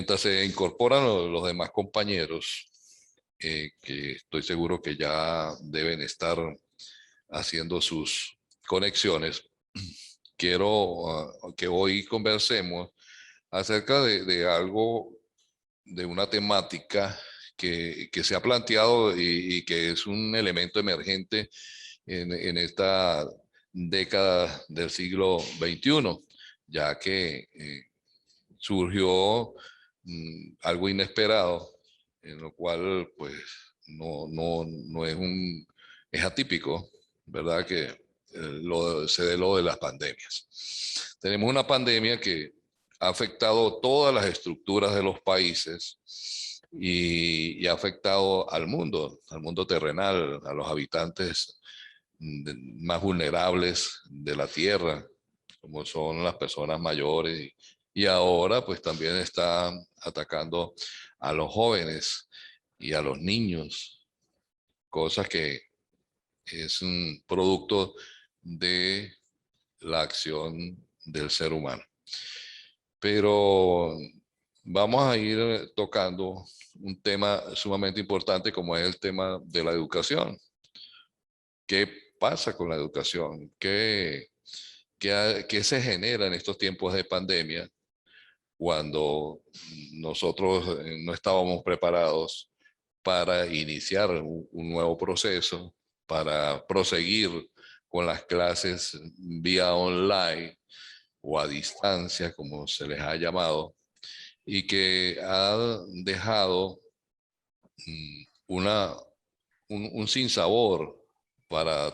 Mientras se incorporan los demás compañeros, que estoy seguro que ya deben estar haciendo sus conexiones, quiero que hoy conversemos acerca de algo, de una temática que se ha planteado y que es un elemento emergente en esta década del siglo XXI, ya que surgió algo inesperado, en lo cual pues no es es atípico, ¿verdad? Que se dé lo de las pandemias. Tenemos una pandemia que ha afectado todas las estructuras de los países y ha afectado al mundo terrenal, a los habitantes más vulnerables de la tierra, como son las personas mayores, y ahora pues también está atacando a los jóvenes y a los niños, cosas que es un producto de la acción del ser humano. Pero vamos a ir tocando un tema sumamente importante como es el tema de la educación. ¿Qué pasa con la educación? ¿Qué se genera en estos tiempos de pandemia cuando nosotros no estábamos preparados para iniciar un nuevo proceso, para proseguir con las clases vía online o a distancia, como se les ha llamado, y que ha dejado una, un sinsabor para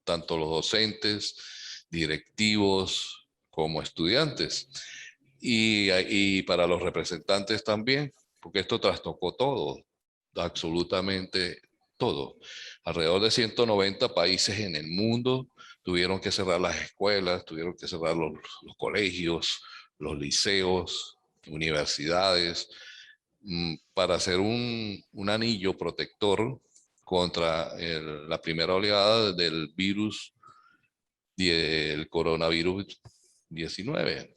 tanto los docentes, directivos como estudiantes y para los representantes también, porque esto trastocó todo, absolutamente todo. Alrededor de 190 países en el mundo tuvieron que cerrar las escuelas, tuvieron que cerrar los colegios, los liceos, universidades, para hacer un anillo protector contra la primera oleada del virus, el coronavirus 19,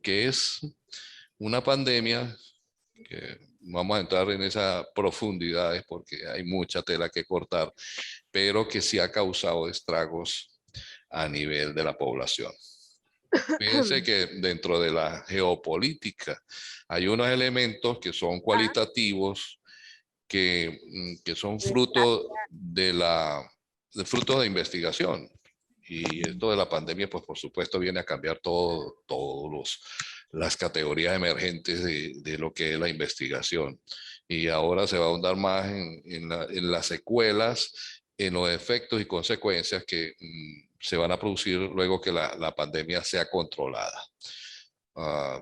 que es una pandemia que vamos a entrar en esas profundidades porque hay mucha tela que cortar, pero que sí ha causado estragos a nivel de la población. Fíjense que dentro de la geopolítica hay unos elementos que son cualitativos, que son fruto de investigación. Y esto de la pandemia, pues por supuesto viene a cambiar todas las categorías emergentes de lo que es la investigación. Y ahora se va a ahondar más en las secuelas, en los efectos y consecuencias que se van a producir luego que la pandemia sea controlada. Uh,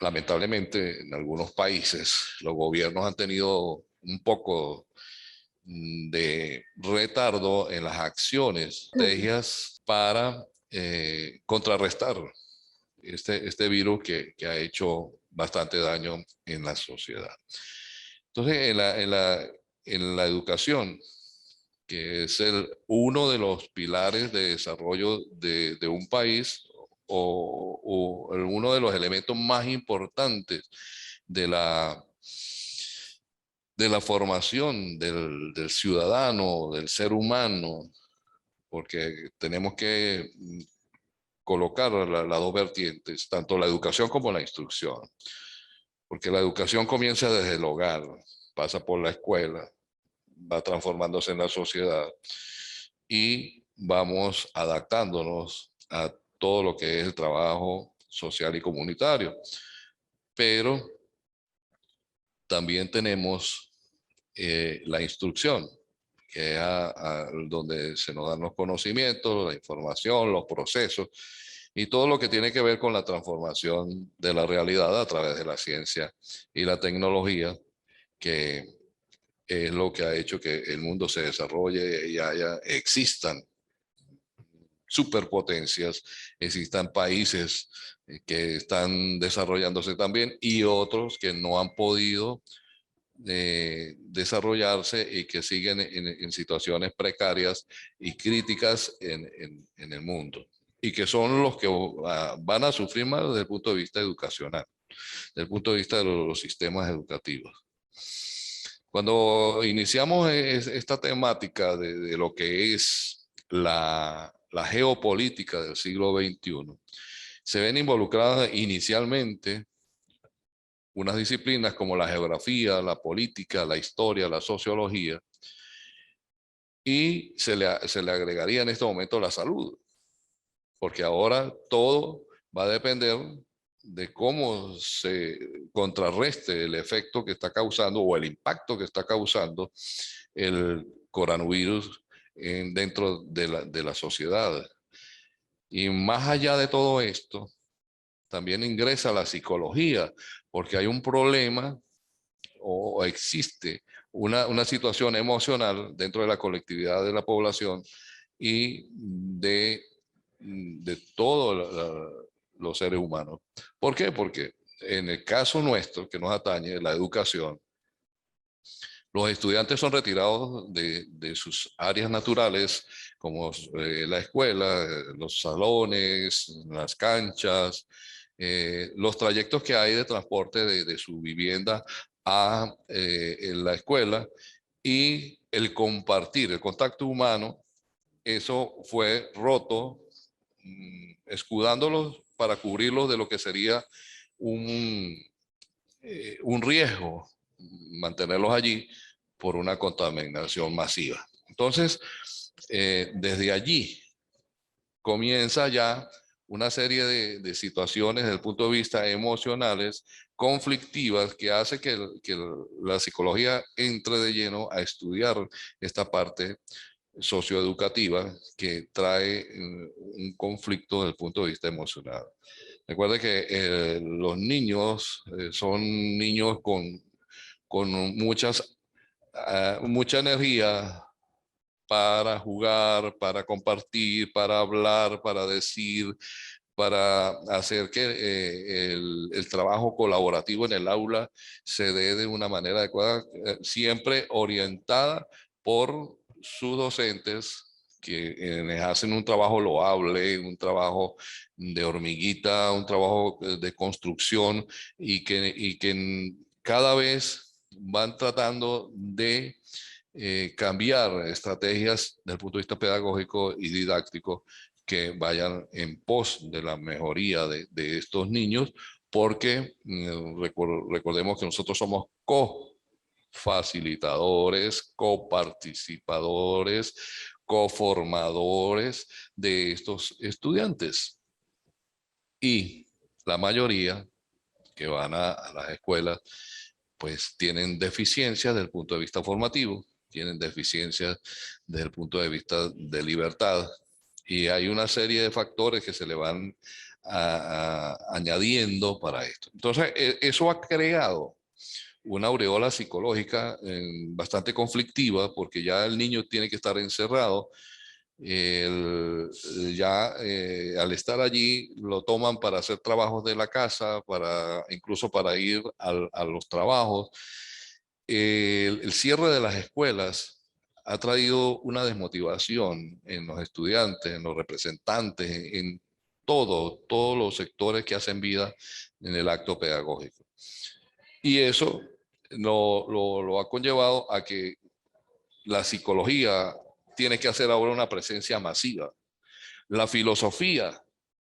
Lamentablemente, en algunos países, los gobiernos han tenido un poco de retardo en las acciones, estrategias para contrarrestar este virus que ha hecho bastante daño en la sociedad. Entonces, en la educación, que es uno de los pilares de desarrollo de un país o uno de los elementos más importantes de de la formación del ciudadano, del ser humano, porque tenemos que colocar las dos vertientes, tanto la educación como la instrucción, porque la educación comienza desde el hogar, pasa por la escuela, va transformándose en la sociedad y vamos adaptándonos a todo lo que es el trabajo social y comunitario. Pero también tenemos la instrucción, que es donde se nos dan los conocimientos, la información, los procesos y todo lo que tiene que ver con la transformación de la realidad a través de la ciencia y la tecnología, que es lo que ha hecho que el mundo se desarrolle y existan superpotencias, existan países que están desarrollándose también y otros que no han podido desarrollarse y que siguen en situaciones precarias y críticas en el mundo y que son los que van a sufrir más desde el punto de vista educacional. desde el punto de vista de los sistemas educativos. Cuando iniciamos esta temática de lo que es la geopolítica del siglo XXI, se ven involucradas inicialmente unas disciplinas como la geografía, la política, la historia, la sociología, y se le agregaría en este momento la salud, porque ahora todo va a depender de cómo se contrarreste el efecto que está causando o el impacto que está causando el coronavirus dentro de la sociedad. Y más allá de todo esto, también ingresa la psicología, porque hay un problema o existe una situación emocional dentro de la colectividad de la población y de todos los seres humanos. ¿Por qué? Porque en el caso nuestro, que nos atañe, la educación, los estudiantes son retirados de sus áreas naturales, como la escuela, los salones, las canchas, los trayectos que hay de transporte de su vivienda a la escuela, y el compartir, el contacto humano, eso fue roto, escudándolos para cubrirlos de lo que sería un, un riesgo mantenerlos allí por una contaminación masiva. Entonces, desde allí comienza ya una serie de situaciones desde el punto de vista emocionales, conflictivas, que hace que la psicología entre de lleno a estudiar esta parte socioeducativa que trae un conflicto desde el punto de vista emocional. Recuerde que los niños son niños con mucha energía para jugar, para compartir, para hablar, para decir, para hacer que el trabajo colaborativo en el aula se dé de una manera adecuada, siempre orientada por sus docentes, que hacen un trabajo loable, un trabajo de hormiguita, un trabajo de construcción, y que cada vez van tratando de cambiar estrategias desde el punto de vista pedagógico y didáctico que vayan en pos de la mejoría de estos niños, porque recordemos que nosotros somos co-facilitadores, coparticipadores, coformadores de estos estudiantes. Y la mayoría que van a las escuelas, pues tienen deficiencias desde el punto de vista formativo, tienen deficiencias desde el punto de vista de libertad, y hay una serie de factores que se le van añadiendo para esto. Entonces, eso ha creado una aureola psicológica bastante conflictiva, porque ya el niño tiene que estar encerrado. Ya al estar allí lo toman para hacer trabajos de la casa, incluso para ir a los trabajos. El cierre de las escuelas ha traído una desmotivación en los estudiantes, en los representantes, en todos los sectores que hacen vida en el acto pedagógico. Y eso lo ha conllevado a que la psicología tiene que hacer ahora una presencia masiva. La filosofía,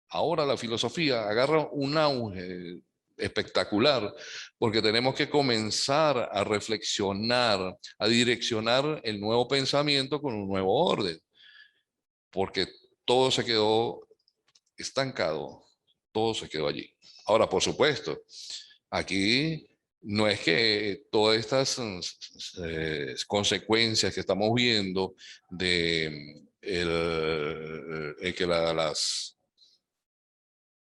ahora la filosofía agarra un auge espectacular, porque tenemos que comenzar a reflexionar, a direccionar el nuevo pensamiento con un nuevo orden, porque todo se quedó estancado, todo se quedó allí. Ahora, por supuesto, aquí no es que todas estas consecuencias que estamos viendo de que las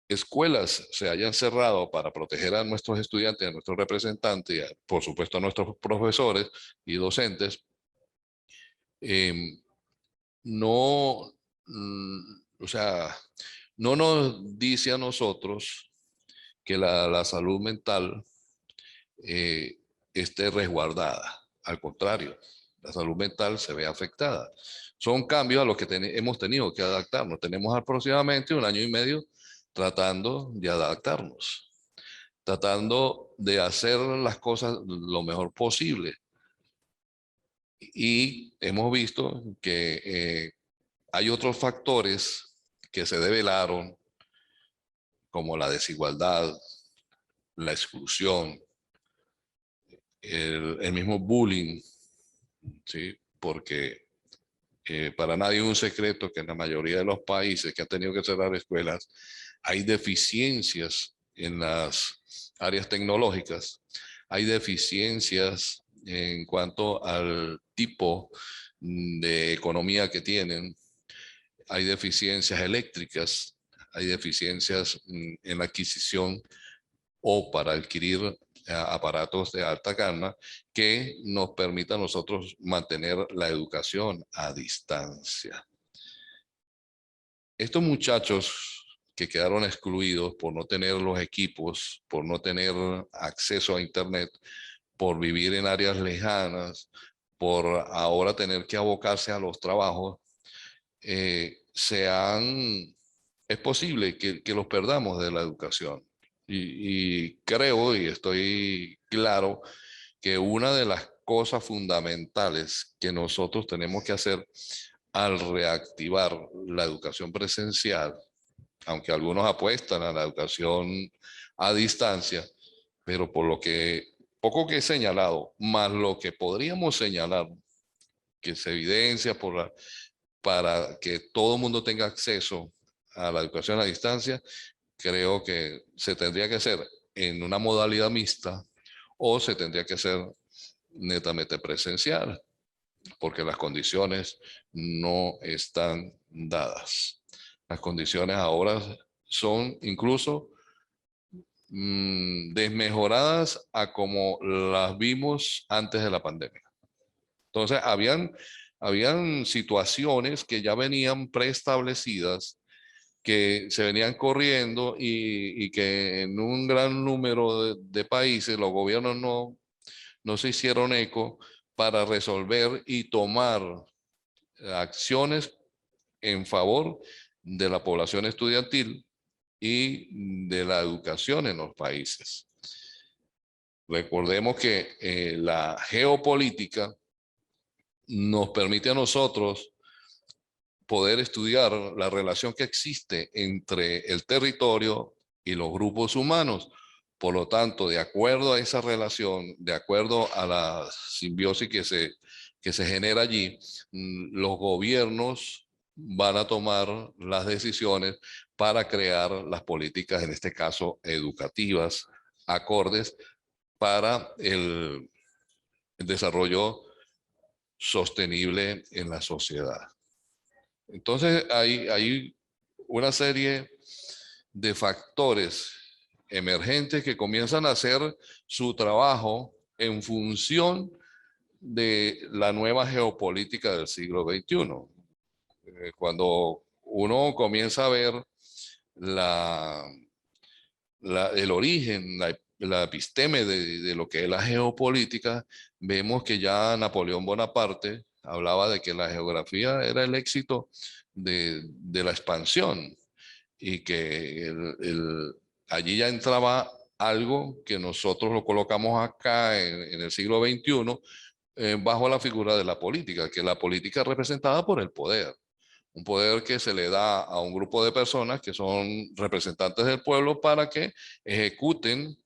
escuelas se hayan cerrado para proteger a nuestros estudiantes, a nuestros representantes, y por supuesto a nuestros profesores y docentes, no, o sea, no nos dice a nosotros que la salud mental esté resguardada. Al contrario, la salud mental se ve afectada. Son cambios a los que hemos tenido que adaptarnos. Tenemos aproximadamente un año y medio tratando de adaptarnos. tratando de hacer las cosas lo mejor posible. Y hemos visto que hay otros factores que se develaron, como la desigualdad, la exclusión, el mismo bullying, ¿sí? Porque para nadie es un secreto que en la mayoría de los países que han tenido que cerrar escuelas hay deficiencias en las áreas tecnológicas, hay deficiencias en cuanto al tipo de economía que tienen, hay deficiencias eléctricas, hay deficiencias en la adquisición o para adquirir aparatos de alta gama que nos permitan a nosotros mantener la educación a distancia. Estos muchachos que quedaron excluidos por no tener los equipos, por no tener acceso a Internet, por vivir en áreas lejanas, por ahora tener que abocarse a los trabajos, es posible que los perdamos de la educación. Y creo y estoy claro que una de las cosas fundamentales que nosotros tenemos que hacer al reactivar la educación presencial, aunque algunos apuestan a la educación a distancia, pero por lo que poco que he señalado, más lo que podríamos señalar, que se evidencia para que todo el mundo tenga acceso a la educación a distancia, creo que se tendría que hacer en una modalidad mixta o se tendría que hacer netamente presencial, porque las condiciones no están dadas. Las condiciones ahora son incluso desmejoradas a como las vimos antes de la pandemia. Entonces, habían situaciones que ya venían preestablecidas, que se venían corriendo y que en un gran número de países los gobiernos no se hicieron eco para resolver y tomar acciones en favor de la población estudiantil y de la educación en los países. Recordemos que la geopolítica nos permite a nosotros poder estudiar la relación que existe entre el territorio y los grupos humanos. Por lo tanto, de acuerdo a esa relación, de acuerdo a la simbiosis que se genera allí, los gobiernos van a tomar las decisiones para crear las políticas, en este caso educativas, acordes para el desarrollo sostenible en la sociedad. Entonces hay una serie de factores emergentes que comienzan a hacer su trabajo en función de la nueva geopolítica del siglo XXI. Cuando uno comienza a ver la, el origen, la episteme de lo que es la geopolítica, vemos que ya Napoleón Bonaparte hablaba de que la geografía era el éxito de la expansión y que allí ya entraba algo que nosotros lo colocamos acá en el siglo XXI bajo la figura de la política, que la política es representada por el poder. Un poder que se le da a un grupo de personas que son representantes del pueblo para que ejecuten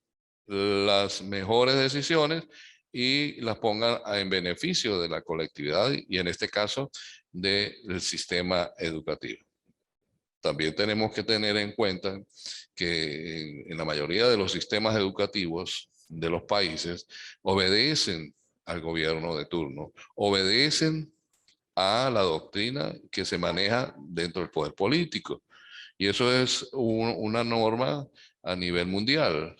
las mejores decisiones y las pongan en beneficio de la colectividad y en este caso del sistema educativo. También tenemos que tener en cuenta que en la mayoría de los sistemas educativos de los países obedecen al gobierno de turno, obedecen a la doctrina que se maneja dentro del poder político. Y eso es una norma a nivel mundial.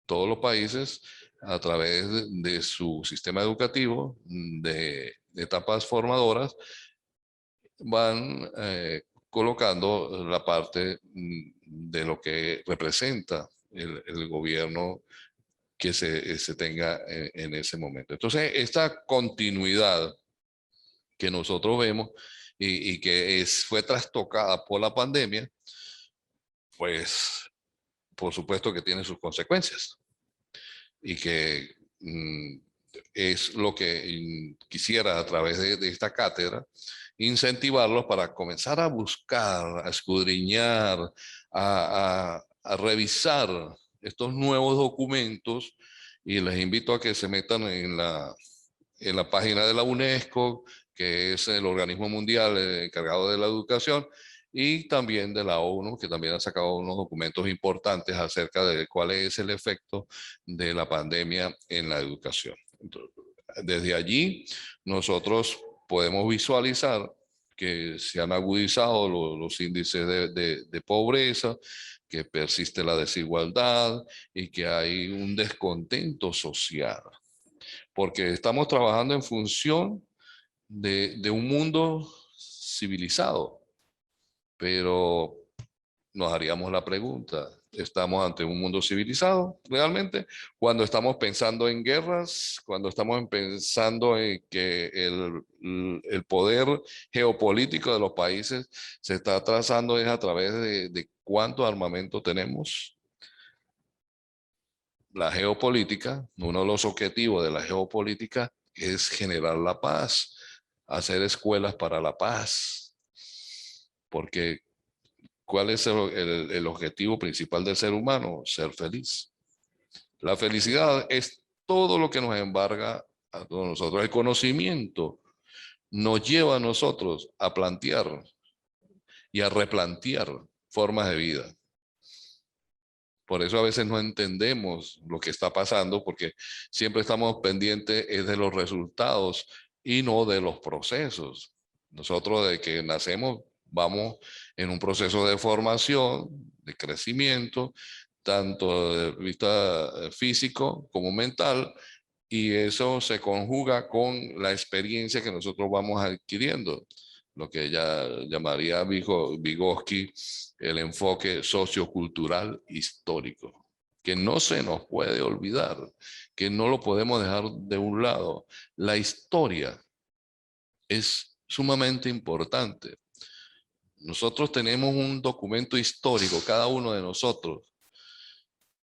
Todos los países, a través de su sistema educativo, de etapas formadoras, van colocando la parte de lo que representa el gobierno que se tenga en ese momento. Entonces, esta continuidad que nosotros vemos y que fue trastocada por la pandemia, pues por supuesto que tiene sus consecuencias. y que es lo que quisiera a través de esta cátedra, incentivarlos para comenzar a buscar, a escudriñar, a revisar estos nuevos documentos, y les invito a que se metan en la página de la UNESCO, que es el organismo mundial encargado de la educación, y también de la ONU, que también ha sacado unos documentos importantes acerca de cuál es el efecto de la pandemia en la educación. Entonces, desde allí, nosotros podemos visualizar que se han agudizado los índices de pobreza, que persiste la desigualdad y que hay un descontento social, porque estamos trabajando en función de un mundo civilizado, pero nos haríamos la pregunta, ¿estamos ante un mundo civilizado realmente? Cuando estamos pensando en guerras, cuando estamos pensando en que el poder geopolítico de los países se está trazando es a través de cuánto armamento tenemos. La geopolítica, uno de los objetivos de la geopolítica es generar la paz, hacer escuelas para la paz, porque ¿cuál es el objetivo principal del ser humano? Ser feliz. La felicidad es todo lo que nos embarga a todos nosotros. El conocimiento nos lleva a nosotros a plantear y a replantear formas de vida. Por eso a veces no entendemos lo que está pasando, porque siempre estamos pendientes de los resultados y no de los procesos. Nosotros desde que nacemos vamos en un proceso de formación, de crecimiento, tanto de vista físico como mental, y eso se conjuga con la experiencia que nosotros vamos adquiriendo, lo que ella llamaría Vygotsky el enfoque sociocultural histórico, que no se nos puede olvidar, que no lo podemos dejar de un lado. La historia es sumamente importante. Nosotros tenemos un documento histórico, cada uno de nosotros,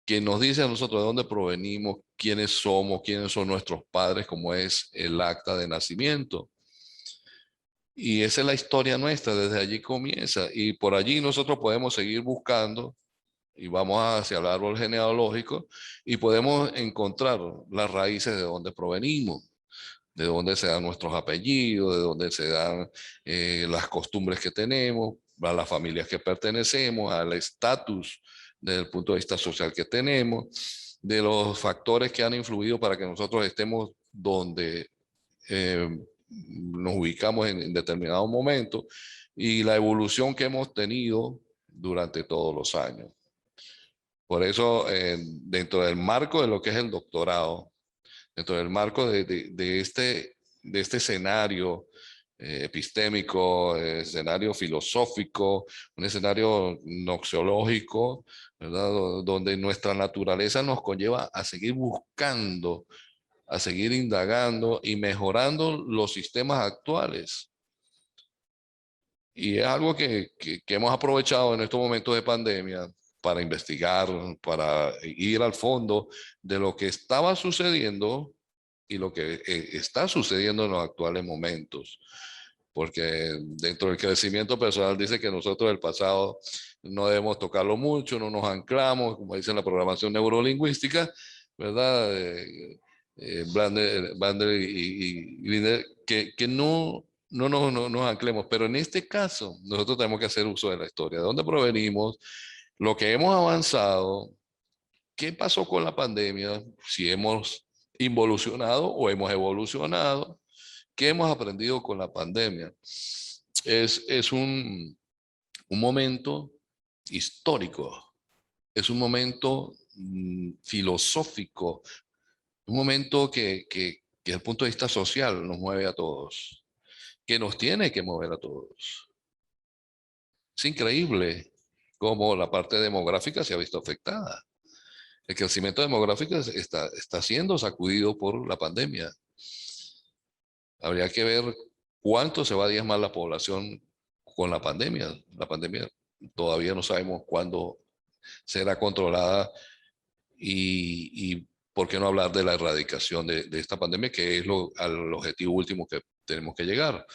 que nos dice a nosotros de dónde provenimos, quiénes somos, quiénes son nuestros padres, como es el acta de nacimiento. Y esa es la historia nuestra, desde allí comienza. Y por allí nosotros podemos seguir buscando y vamos hacia el árbol genealógico y podemos encontrar las raíces de dónde provenimos, de dónde se dan nuestros apellidos, de dónde se dan las costumbres que tenemos, a las familias que pertenecemos, al estatus desde el punto de vista social que tenemos, de los factores que han influido para que nosotros estemos donde nos ubicamos en determinado momento, y la evolución que hemos tenido durante todos los años. Por eso, dentro del marco de lo que es el doctorado, dentro del marco de este escenario epistémico, escenario filosófico, un escenario noxiológico, ¿verdad? Donde nuestra naturaleza nos conlleva a seguir buscando, a seguir indagando y mejorando los sistemas actuales. Y es algo que hemos aprovechado en estos momentos de pandemia para investigar, para ir al fondo de lo que estaba sucediendo y lo que está sucediendo en los actuales momentos. Porque dentro del crecimiento personal dice que nosotros del pasado no debemos tocarlo mucho, no nos anclamos, como dice en la programación neurolingüística, ¿verdad? Bandler y Grinder, que no nos anclemos, pero en este caso nosotros tenemos que hacer uso de la historia, de dónde provenimos, lo que hemos avanzado, qué pasó con la pandemia, si hemos involucionado o hemos evolucionado, qué hemos aprendido con la pandemia. Es un momento histórico, es un momento filosófico, un momento que desde el punto de vista social nos mueve a todos, que nos tiene que mover a todos. Es increíble cómo la parte demográfica se ha visto afectada. El crecimiento demográfico está siendo sacudido por la pandemia. Habría que ver cuánto se va a diezmar la población con la pandemia. La pandemia todavía no sabemos cuándo será controlada y ¿por qué no hablar de la erradicación de esta pandemia, que es al objetivo último que tenemos que llegar?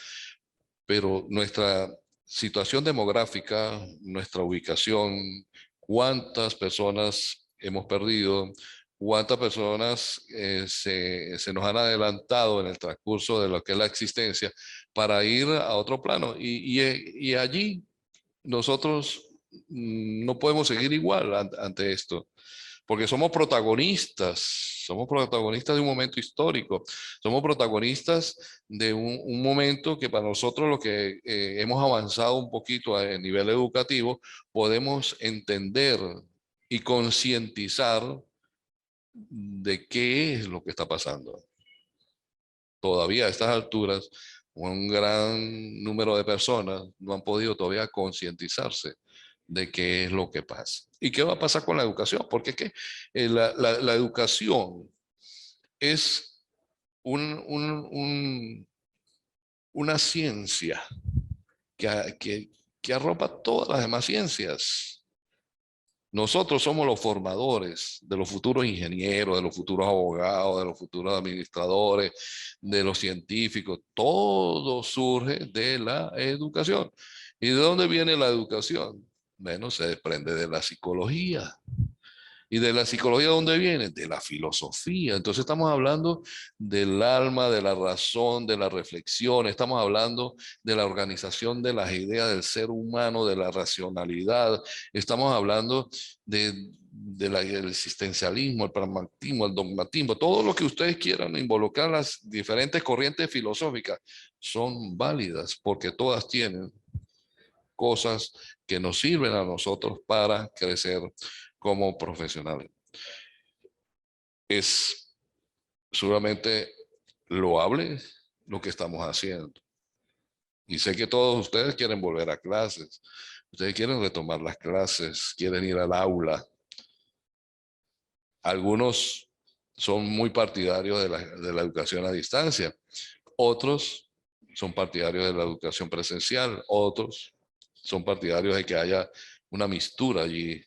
Pero nuestra situación demográfica, nuestra ubicación, cuántas personas hemos perdido, cuántas personas se nos han adelantado en el transcurso de lo que es la existencia para ir a otro plano. Y allí nosotros no podemos seguir igual ante esto, porque somos protagonistas de un momento histórico, somos protagonistas de un momento que para nosotros, lo que hemos avanzado un poquito a nivel educativo, podemos entender y concientizar de qué es lo que está pasando. Todavía a estas alturas, un gran número de personas no han podido todavía concientizarse de qué es lo que pasa. ¿Y qué va a pasar con la educación? Porque es que la educación es una ciencia que arropa todas las demás ciencias. Nosotros somos los formadores de los futuros ingenieros, de los futuros abogados, de los futuros administradores, de los científicos. Todo surge de la educación. ¿Y de dónde viene la educación? Bueno, se desprende de la psicología. ¿Y de la psicología dónde viene? De la filosofía. Entonces estamos hablando del alma, de la razón, de la reflexión, estamos hablando de la organización de las ideas del ser humano, de la racionalidad, estamos hablando del existencialismo, el pragmatismo, el dogmatismo, todo lo que ustedes quieran involucrar, las diferentes corrientes filosóficas son válidas porque todas tienen cosas que nos sirven a nosotros para crecer como profesionales. Es sumamente loable lo que estamos haciendo. Y sé que todos ustedes quieren volver a clases. Ustedes quieren retomar las clases, quieren ir al aula. Algunos son muy partidarios de la educación a distancia. Otros son partidarios de la educación presencial. Otros son partidarios de que haya una mistura allí,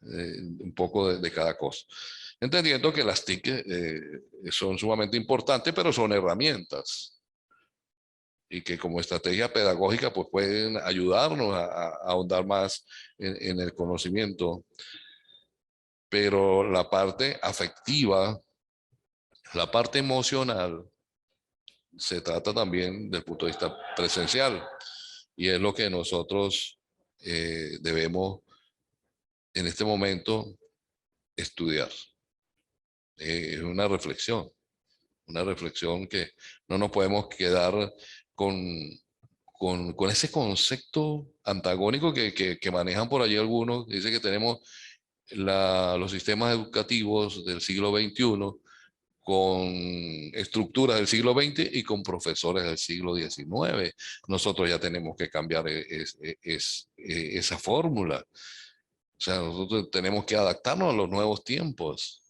un poco de cada cosa. Entendiendo que las TIC son sumamente importantes, pero son herramientas y que como estrategia pedagógica pues pueden ayudarnos a ahondar más en el conocimiento. Pero la parte afectiva, la parte emocional, se trata también del punto de vista presencial y es lo que nosotros debemos en este momento estudiar. Es una reflexión que no nos podemos quedar con, con ese concepto antagónico que manejan por allí algunos. Dice que tenemos los sistemas educativos del siglo XXI con estructuras del siglo XX y con profesores del siglo XIX. Nosotros ya tenemos que cambiar esa fórmula. O sea, nosotros tenemos que adaptarnos a los nuevos tiempos.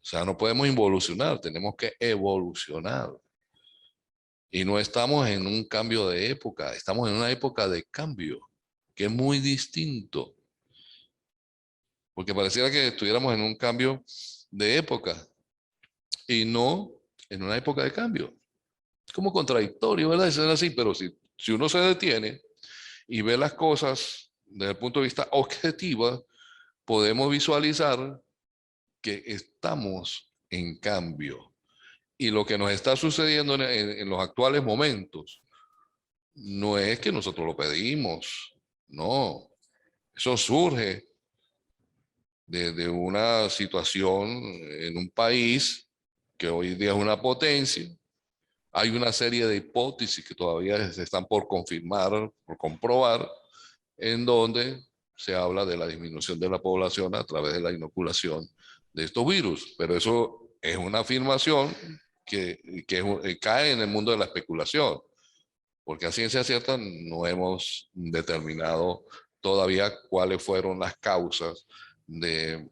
O sea, no podemos involucionar, tenemos que evolucionar. Y no estamos en un cambio de época, estamos en una época de cambio, que es muy distinto. Porque pareciera que estuviéramos en un cambio de época y no en una época de cambio. Es como contradictorio, ¿verdad? Es así, pero si uno se detiene y ve las cosas desde el punto de vista objetivo, podemos visualizar que estamos en cambio. Y lo que nos está sucediendo en los actuales momentos no es que nosotros lo pedimos, no. Eso surge de una situación en un país que hoy día es una potencia. Hay una serie de hipótesis que todavía se están por confirmar, por comprobar, en donde se habla de la disminución de la población a través de la inoculación de estos virus. Pero eso es una afirmación que cae en el mundo de la especulación, porque a ciencia cierta no hemos determinado todavía cuáles fueron las causas de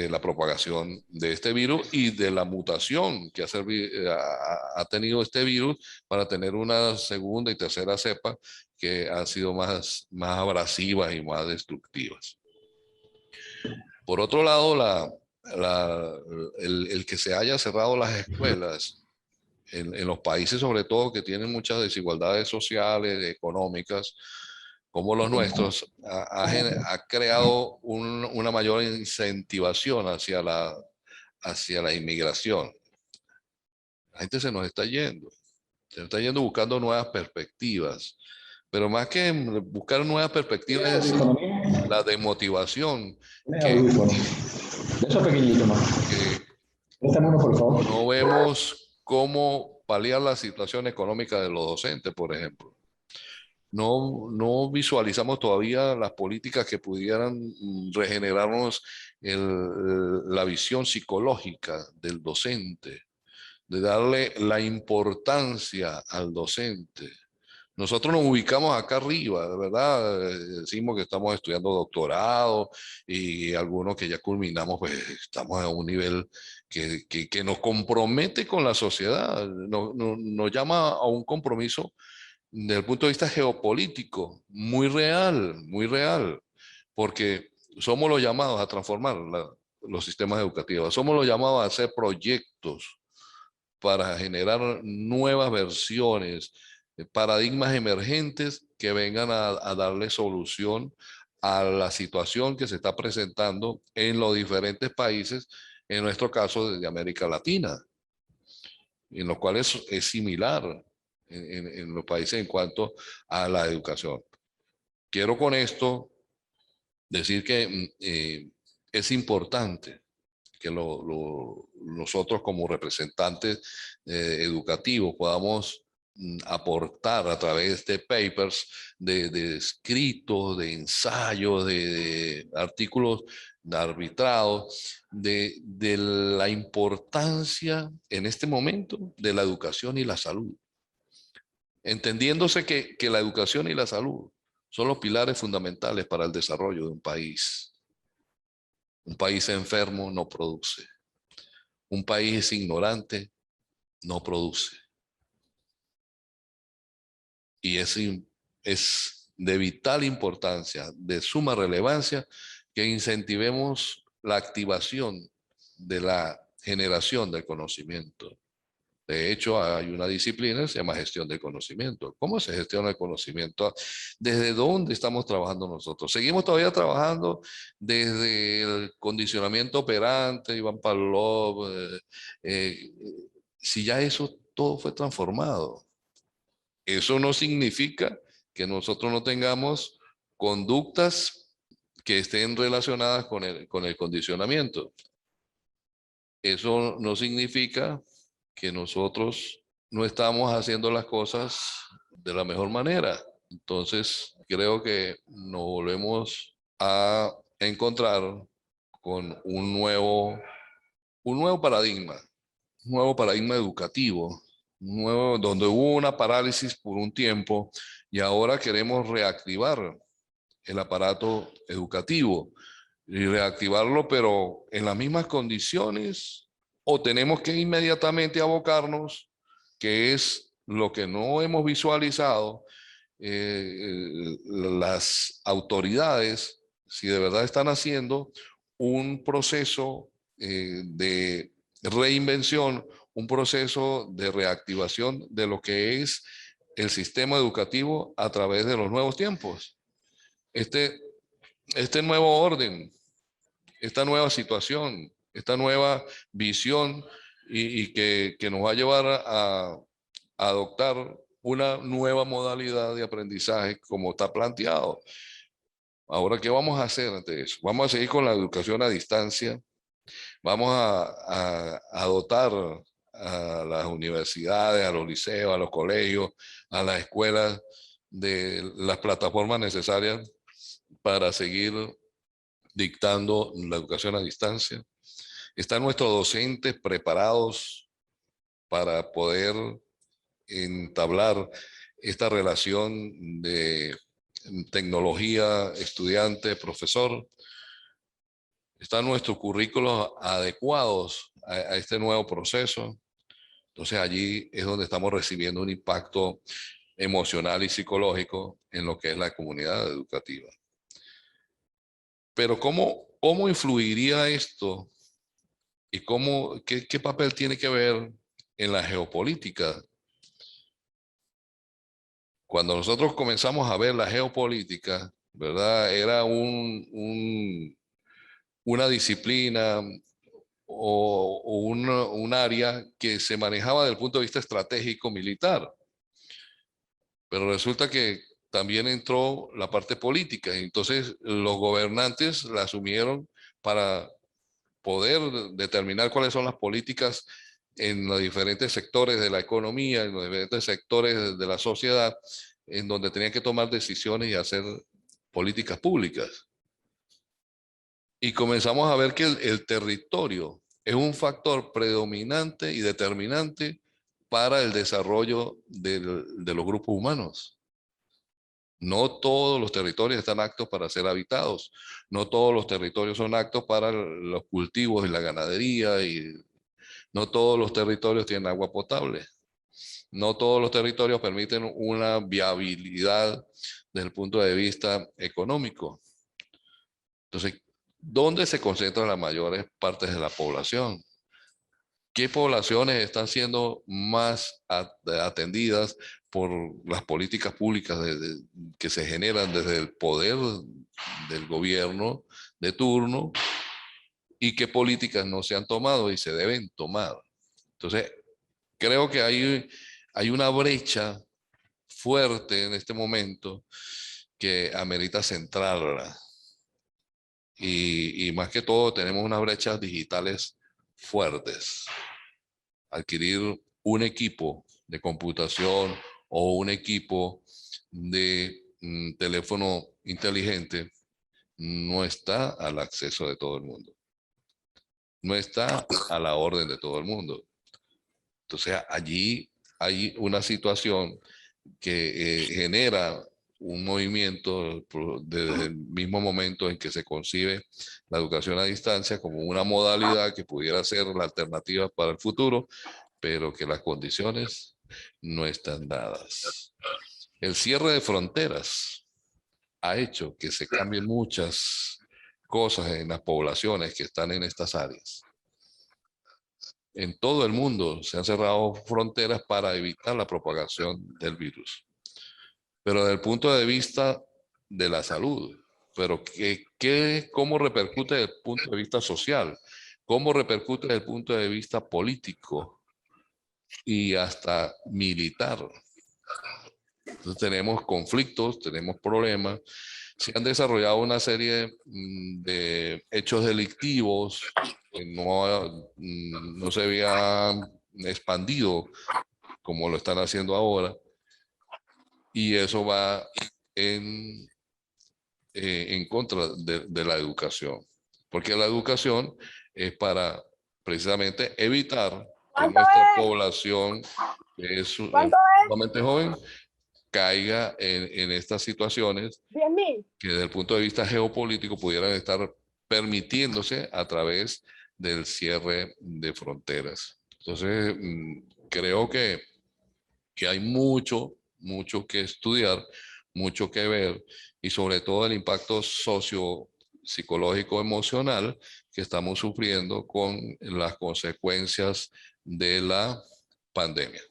la propagación de este virus y de la mutación que ha tenido este virus para tener una segunda y tercera cepa que han sido más abrasivas y más destructivas. Por otro lado, el que se haya cerrado las escuelas en los países, sobre todo, que tienen muchas desigualdades sociales, económicas, como los nuestros, ha creado una mayor incentivación hacia la inmigración. La gente se nos está yendo. Se está yendo buscando nuevas perspectivas. Pero más que buscar nuevas perspectivas es la desmotivación que, Audífono. De esos pequeñitos más. que Préstame uno, por favor. no vemos cómo paliar la situación económica de los docentes, por ejemplo. No visualizamos todavía las políticas que pudieran regenerarnos la visión psicológica del docente, de darle la importancia al docente. Nosotros nos ubicamos acá arriba, de verdad, decimos que estamos estudiando doctorado y algunos que ya culminamos, pues estamos a un nivel que nos compromete con la sociedad, nos llama a un compromiso desde el punto de vista geopolítico, muy real, porque somos los llamados a transformar los sistemas educativos, somos los llamados a hacer proyectos para generar nuevas versiones, paradigmas emergentes que vengan a darle solución a la situación que se está presentando en los diferentes países, en nuestro caso desde América Latina, en los cuales es similar en los países en cuanto a la educación. Quiero con esto decir que es importante que nosotros como representantes educativos podamos aportar a través de papers, de escritos, de ensayos, de artículos arbitrados, de la importancia en este momento de la educación y la salud. Entendiéndose que la educación y la salud son los pilares fundamentales para el desarrollo de un país. Un país enfermo no produce. Un país ignorante no produce. Y es de vital importancia, de suma relevancia, que incentivemos la activación de la generación del conocimiento. De hecho, hay una disciplina que se llama gestión del conocimiento. ¿Cómo se gestiona el conocimiento? ¿Desde dónde estamos trabajando nosotros? Seguimos todavía trabajando desde el condicionamiento operante, Iván Pavlov, si ya eso todo fue transformado. Eso no significa que nosotros no tengamos conductas que estén relacionadas con el condicionamiento. Eso no significa que nosotros no estamos haciendo las cosas de la mejor manera. Entonces, creo que nos volvemos a encontrar con un nuevo paradigma educativo, donde hubo una parálisis por un tiempo y ahora queremos reactivar el aparato educativo y reactivarlo, pero en las mismas condiciones, o tenemos que inmediatamente abocarnos, que es lo que no hemos visualizado, las autoridades, si de verdad están haciendo un proceso de reinvención, un proceso de reactivación de lo que es el sistema educativo a través de los nuevos tiempos. Este, este nuevo orden, esta nueva situación, esta nueva visión y que nos va a llevar a adoptar una nueva modalidad de aprendizaje como está planteado. Ahora, ¿qué vamos a hacer ante eso? Vamos a seguir con la educación a distancia, vamos a dotar a las universidades, a los liceos, a los colegios, a las escuelas de las plataformas necesarias para seguir dictando la educación a distancia. ¿Están nuestros docentes preparados para poder entablar esta relación de tecnología, estudiante, profesor? ¿Están nuestros currículos adecuados a este nuevo proceso? Entonces allí es donde estamos recibiendo un impacto emocional y psicológico en lo que es la comunidad educativa. Pero ¿cómo influiría esto ¿Y qué papel tiene que ver en la geopolítica? Cuando nosotros comenzamos a ver la geopolítica, ¿verdad? Era una disciplina o un área que se manejaba desde el punto de vista estratégico militar. Pero resulta que también entró la parte política. Y entonces los gobernantes la asumieron para poder determinar cuáles son las políticas en los diferentes sectores de la economía, en los diferentes sectores de la sociedad, en donde tenían que tomar decisiones y hacer políticas públicas. Y comenzamos a ver que el territorio es un factor predominante y determinante para el desarrollo de los grupos humanos. No todos los territorios están aptos para ser habitados. No todos los territorios son aptos para los cultivos y la ganadería. Y no todos los territorios tienen agua potable. No todos los territorios permiten una viabilidad desde el punto de vista económico. Entonces, ¿dónde se concentran las mayores partes de la población? ¿Qué poblaciones están siendo más atendidas por las políticas públicas que se generan desde el poder del gobierno de turno? ¿Y qué políticas no se han tomado y se deben tomar? Entonces, creo que hay una brecha fuerte en este momento que amerita centrarla. Y más que todo, tenemos unas brechas digitales fuertes. Adquirir un equipo de computación o un equipo de teléfono inteligente no está al acceso de todo el mundo. No está a la orden de todo el mundo. Entonces allí hay una situación que genera un movimiento desde el mismo momento en que se concibe la educación a distancia como una modalidad que pudiera ser la alternativa para el futuro, pero que las condiciones no están dadas. El cierre de fronteras ha hecho que se cambien muchas cosas en las poblaciones que están en estas áreas. En todo el mundo se han cerrado fronteras para evitar la propagación del virus. Pero desde el punto de vista de la salud, pero ¿cómo repercute desde el punto de vista social? ¿Cómo repercute desde el punto de vista político y hasta militar? Entonces tenemos conflictos, tenemos problemas. Se han desarrollado una serie de hechos delictivos que no se habían expandido como lo están haciendo ahora. Y eso va en contra de la educación. Porque la educación es para precisamente evitar que nuestra población, que es sumamente joven, caiga en estas situaciones que desde el punto de vista geopolítico pudieran estar permitiéndose a través del cierre de fronteras. Entonces, creo que hay mucho que estudiar, mucho que ver y sobre todo el impacto psicológico emocional que estamos sufriendo con las consecuencias de la pandemia.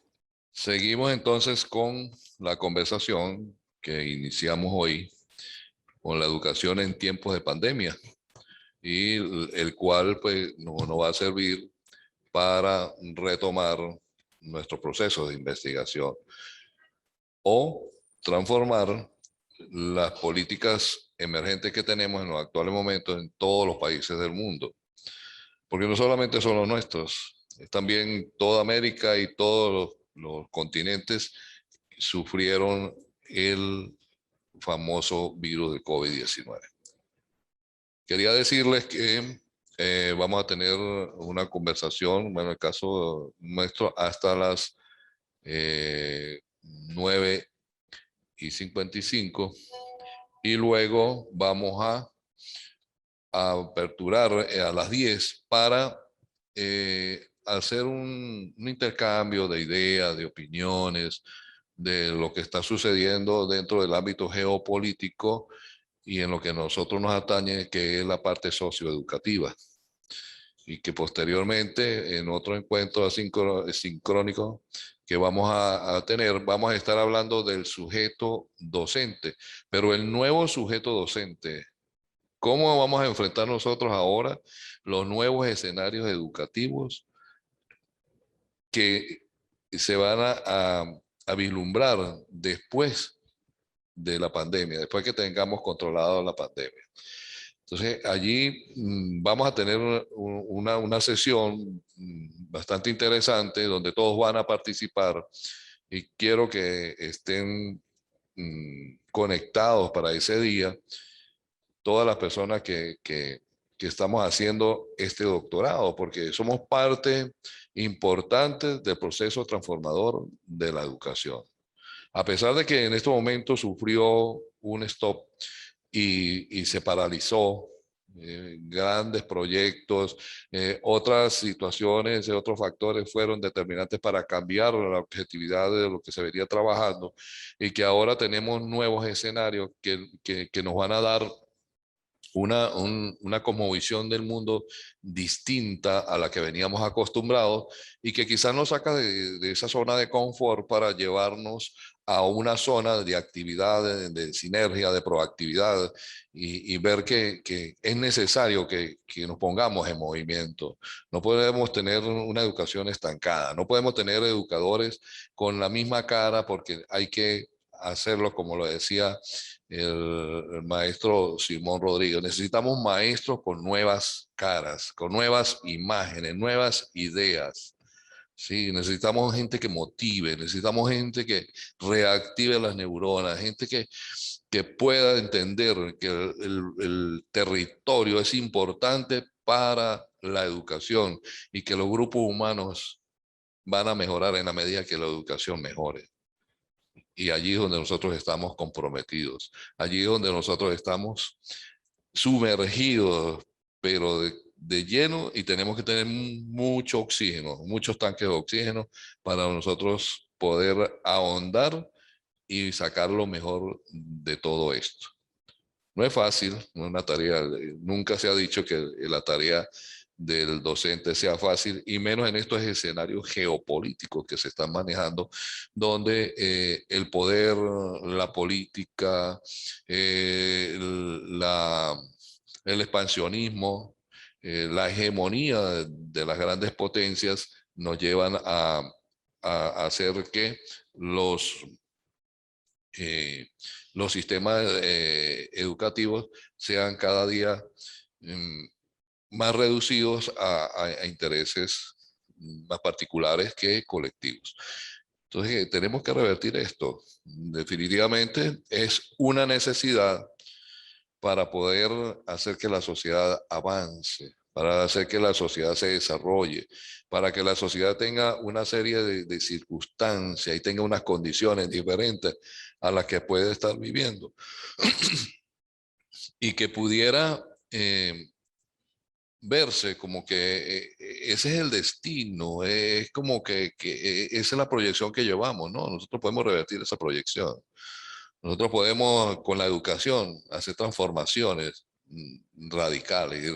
Seguimos entonces con la conversación que iniciamos hoy con la educación en tiempos de pandemia y el cual pues nos va a servir para retomar nuestro proceso de investigación o transformar las políticas emergentes que tenemos en los actuales momentos en todos los países del mundo. Porque no solamente son los nuestros, es también toda América y todos los continentes sufrieron el famoso virus del COVID-19. Quería decirles que vamos a tener una conversación, bueno, en el caso nuestro, hasta las 9:55 y luego vamos a aperturar a las 10 para hacer un intercambio de ideas, de opiniones, de lo que está sucediendo dentro del ámbito geopolítico y en lo que a nosotros nos atañe, que es la parte socioeducativa. y que posteriormente en otro encuentro sincrónico que vamos a tener, vamos a estar hablando del sujeto docente, pero el nuevo sujeto docente. ¿Cómo vamos a enfrentar nosotros ahora los nuevos escenarios educativos que se van a vislumbrar después de la pandemia, después que tengamos controlado la pandemia? Entonces, allí vamos a tener una sesión bastante interesante donde todos van a participar y quiero que estén conectados para ese día todas las personas que estamos haciendo este doctorado, porque somos parte importante del proceso transformador de la educación. A pesar de que en este momento sufrió un stop y se paralizó grandes proyectos, otras situaciones, otros factores fueron determinantes para cambiar la objetividad de lo que se venía trabajando y que ahora tenemos nuevos escenarios que nos van a dar una cosmovisión del mundo distinta a la que veníamos acostumbrados y que quizás nos saca de esa zona de confort para llevarnos a una zona de actividad, de sinergia, de proactividad y ver que es necesario que nos pongamos en movimiento. No podemos tener una educación estancada, no podemos tener educadores con la misma cara porque hay que hacerlo como lo decía el maestro Simón Rodríguez. Necesitamos maestros con nuevas caras, con nuevas imágenes, nuevas ideas. Sí, necesitamos gente que motive, necesitamos gente que reactive las neuronas, gente que pueda entender que el territorio es importante para la educación y que los grupos humanos van a mejorar en la medida que la educación mejore. Y allí es donde nosotros estamos comprometidos, allí es donde nosotros estamos sumergidos, pero de lleno y tenemos que tener mucho oxígeno, muchos tanques de oxígeno para nosotros poder ahondar y sacar lo mejor de todo esto. No es fácil, no es una tarea, nunca se ha dicho que la tarea del docente sea fácil, y menos en estos escenarios geopolíticos que se están manejando, donde el poder, la política, el expansionismo, la hegemonía de las grandes potencias nos llevan a hacer que eh, los sistemas educativos sean cada día mm, más reducidos a intereses más particulares que colectivos. Entonces, tenemos que revertir esto. Definitivamente es una necesidad para poder hacer que la sociedad avance, para hacer que la sociedad se desarrolle, para que la sociedad tenga una serie de circunstancias y tenga unas condiciones diferentes a las que puede estar viviendo y que pudiera verse como que ese es el destino, es como que esa es la proyección que llevamos, ¿no? Nosotros podemos revertir esa proyección. Nosotros podemos, con la educación, hacer transformaciones radicales.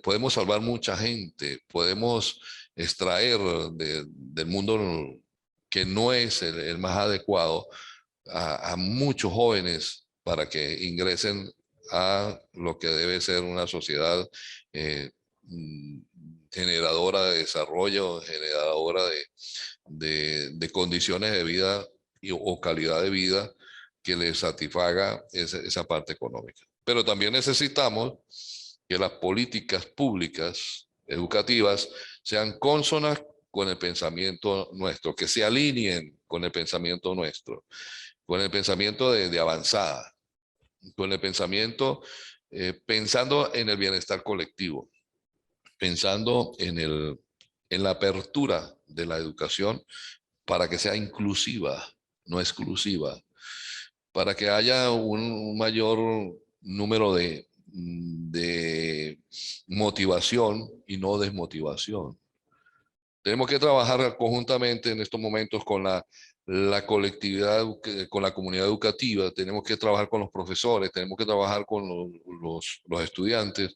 Podemos salvar mucha gente, podemos extraer del mundo que no es el más adecuado a muchos jóvenes para que ingresen a lo que debe ser una sociedad eh, mm, generadora de desarrollo, generadora de condiciones de vida o calidad de vida que les satisfaga esa parte económica. Pero también necesitamos que las políticas públicas educativas sean cónsonas con el pensamiento nuestro, que se alineen con el pensamiento nuestro, con el pensamiento de avanzada, con el pensamiento pensando en el bienestar colectivo, pensando en la apertura de la educación para que sea inclusiva, no exclusiva, para que haya un mayor número de motivación y no desmotivación. Tenemos que trabajar conjuntamente en estos momentos con la colectividad, con la comunidad educativa, tenemos que trabajar con los profesores, tenemos que trabajar con los estudiantes,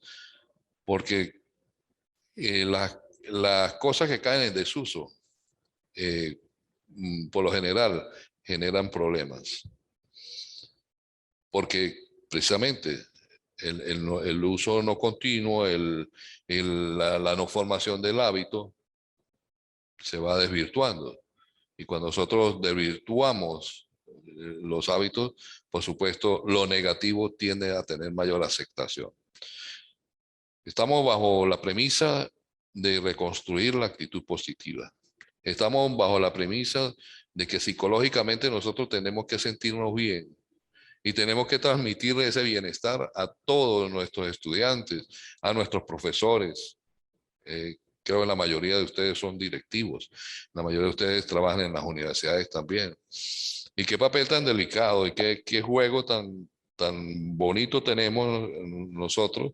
porque las cosas que caen en desuso, por lo general, generan problemas. Porque precisamente el uso no continuo, la no formación del hábito, se va desvirtuando. Y cuando nosotros desvirtuamos los hábitos, por supuesto, lo negativo tiende a tener mayor aceptación. Estamos bajo la premisa de reconstruir la actitud positiva. Estamos bajo la premisa de que psicológicamente nosotros tenemos que sentirnos bien y tenemos que transmitir ese bienestar a todos nuestros estudiantes, a nuestros profesores. Creo que la mayoría de ustedes son directivos, la mayoría de ustedes trabajan en las universidades también. Y qué papel tan delicado y qué juego tan bonito tenemos nosotros,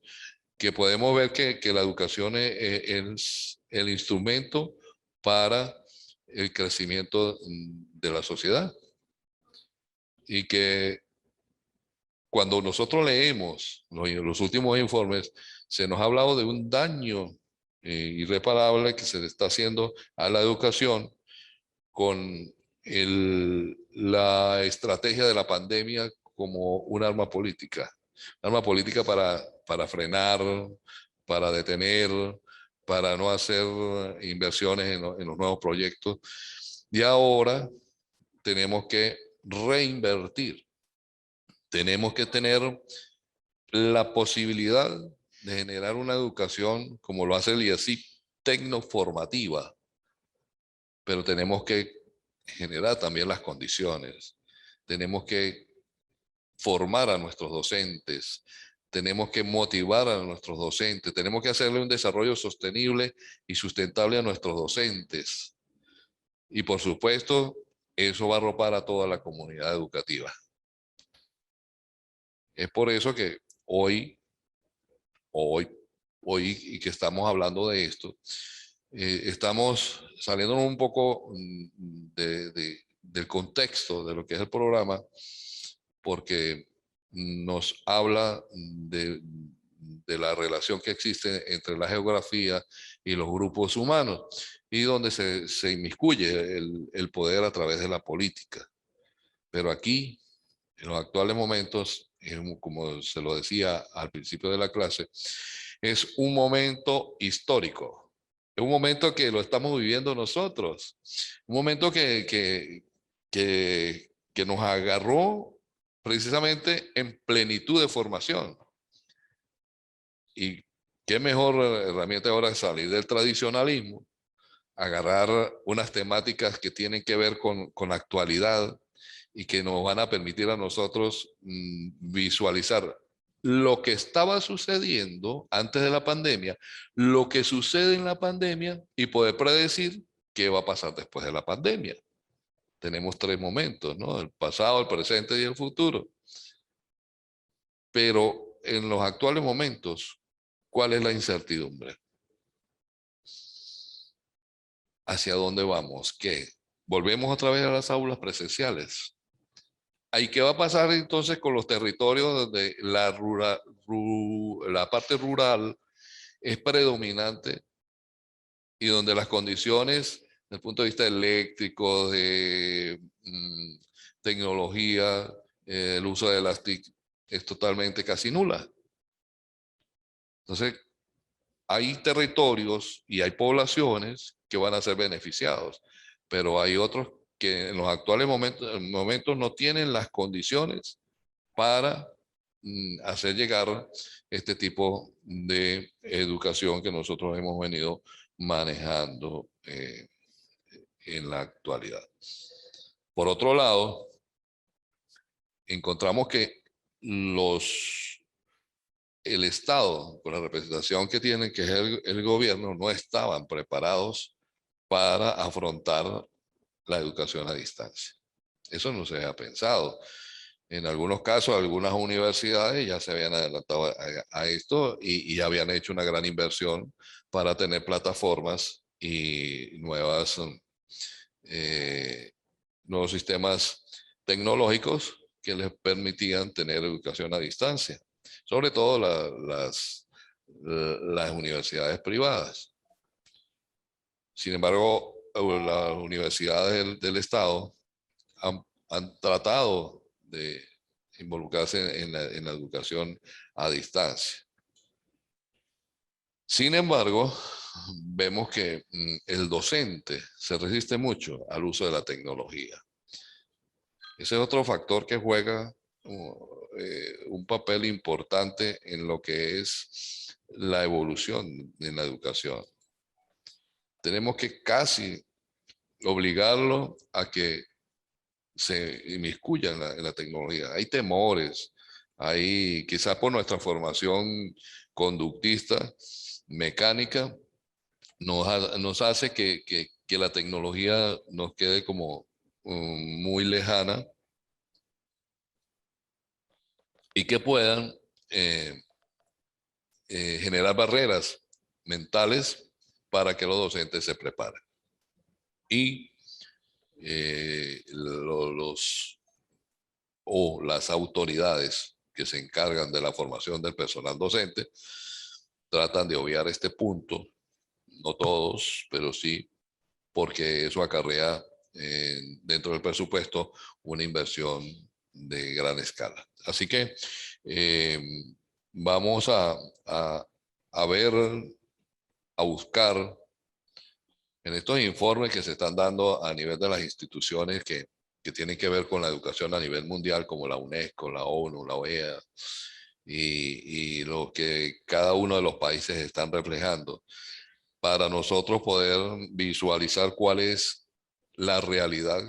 que podemos ver que la educación es el instrumento para el crecimiento de la sociedad. Y que cuando nosotros leemos los últimos informes, se nos ha hablado de un daño irreparable que se le está haciendo a la educación con la estrategia de la pandemia como un arma política. Arma política para frenar, para detener, para no hacer inversiones en los nuevos proyectos. Y ahora tenemos que reinvertir. Tenemos que tener la posibilidad de generar una educación como lo hace el IESIP, tecnoformativa, pero tenemos que generar también las condiciones. Tenemos que formar a nuestros docentes, tenemos que motivar a nuestros docentes, tenemos que hacerle un desarrollo sostenible y sustentable a nuestros docentes. Y por supuesto, eso va a arropar a toda la comunidad educativa. Es por eso que hoy y que estamos hablando de esto, estamos saliendo un poco del contexto de lo que es el programa, porque nos habla de la relación que existe entre la geografía y los grupos humanos, y donde se inmiscuye el poder a través de la política. Pero aquí, en los actuales momentos, como se lo decía al principio de la clase, es un momento histórico. Es un momento que lo estamos viviendo nosotros. Un momento que nos agarró precisamente en plenitud de formación. Y qué mejor herramienta ahora es salir del tradicionalismo, agarrar unas temáticas que tienen que ver con la actualidad y que nos van a permitir a nosotros visualizar lo que estaba sucediendo antes de la pandemia, lo que sucede en la pandemia y poder predecir qué va a pasar después de la pandemia. Tenemos tres momentos, ¿no? El pasado, el presente y el futuro. Pero en los actuales momentos, ¿cuál es la incertidumbre? ¿Hacia dónde vamos? ¿Qué? ¿Volvemos otra vez a las aulas presenciales? ¿Y qué va a pasar entonces con los territorios donde la parte rural es predominante y donde las condiciones desde el punto de vista eléctrico, de tecnología, el uso de las TIC es totalmente casi nula? Entonces, hay territorios y hay poblaciones que van a ser beneficiados, pero hay otros que en los actuales momentos no tienen las condiciones para hacer llegar este tipo de educación que nosotros hemos venido manejando en la actualidad. Por otro lado, encontramos que el Estado, con la representación que tienen, que es el gobierno, no estaban preparados para afrontar la educación a distancia. Eso no se ha pensado. En algunos casos, algunas universidades ya se habían adelantado a esto y habían hecho una gran inversión para tener plataformas y nuevos sistemas tecnológicos que les permitían tener educación a distancia. Sobre todo las universidades privadas. Sin embargo, las universidades del Estado han tratado de involucrarse en la educación a distancia. Sin embargo, vemos que el docente se resiste mucho al uso de la tecnología. Ese es otro factor que juega un papel importante en lo que es la evolución en la educación. Tenemos que casi obligarlo a que se inmiscuya en la tecnología. Hay temores, hay quizás por nuestra formación conductista, mecánica, nos hace que la tecnología nos quede como muy lejana y que puedan generar barreras mentales para que los docentes se preparen. Y las autoridades que se encargan de la formación del personal docente tratan de obviar este punto, no todos, pero sí, porque eso acarrea dentro del presupuesto una inversión de gran escala. Así que vamos a ver, a buscar en estos informes que se están dando a nivel de las instituciones que tienen que ver con la educación a nivel mundial, como la UNESCO, la ONU, la OEA, y lo que cada uno de los países están reflejando, para nosotros poder visualizar cuál es la realidad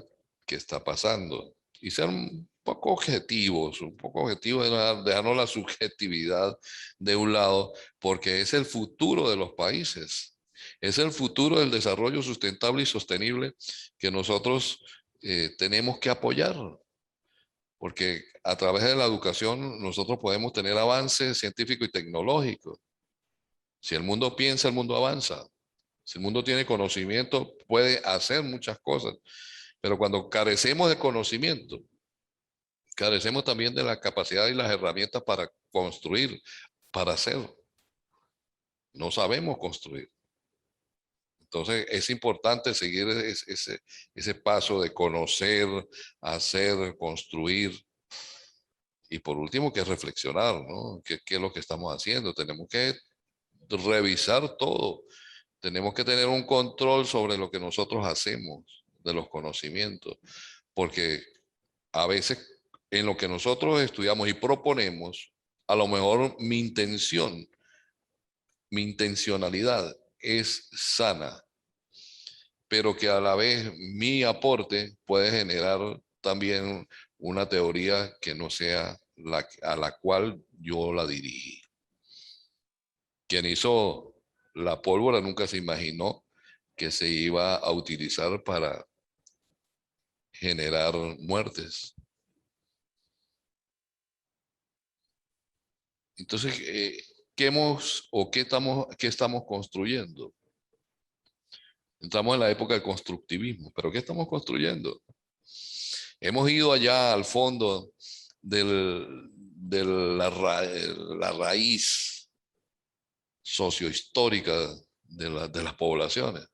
que está pasando y ser un poco objetivos de dejarnos la subjetividad de un lado, porque es el futuro de los países. Es el futuro del desarrollo sustentable y sostenible que nosotros tenemos que apoyar, porque a través de la educación nosotros podemos tener avances científicos y tecnológicos. Si el mundo piensa, el mundo avanza. Si el mundo tiene conocimiento, puede hacer muchas cosas. Pero cuando carecemos de conocimiento, carecemos también de la capacidad y las herramientas para construir, para hacer. No sabemos construir. Entonces es importante seguir ese paso de conocer, hacer, construir. Y por último, que reflexionar, ¿no? ¿Qué es lo que estamos haciendo? Tenemos que revisar todo. Tenemos que tener un control sobre lo que nosotros hacemos, de los conocimientos, porque a veces en lo que nosotros estudiamos y proponemos, a lo mejor mi intencionalidad es sana, pero que a la vez mi aporte puede generar también una teoría que no sea a la cual yo la dirigí. Quien hizo la pólvora nunca se imaginó que se iba a utilizar para generar muertes. Entonces, qué estamos construyendo? Estamos en la época del constructivismo, pero ¿qué estamos construyendo? Hemos ido allá al fondo de la raíz sociohistórica de las poblaciones.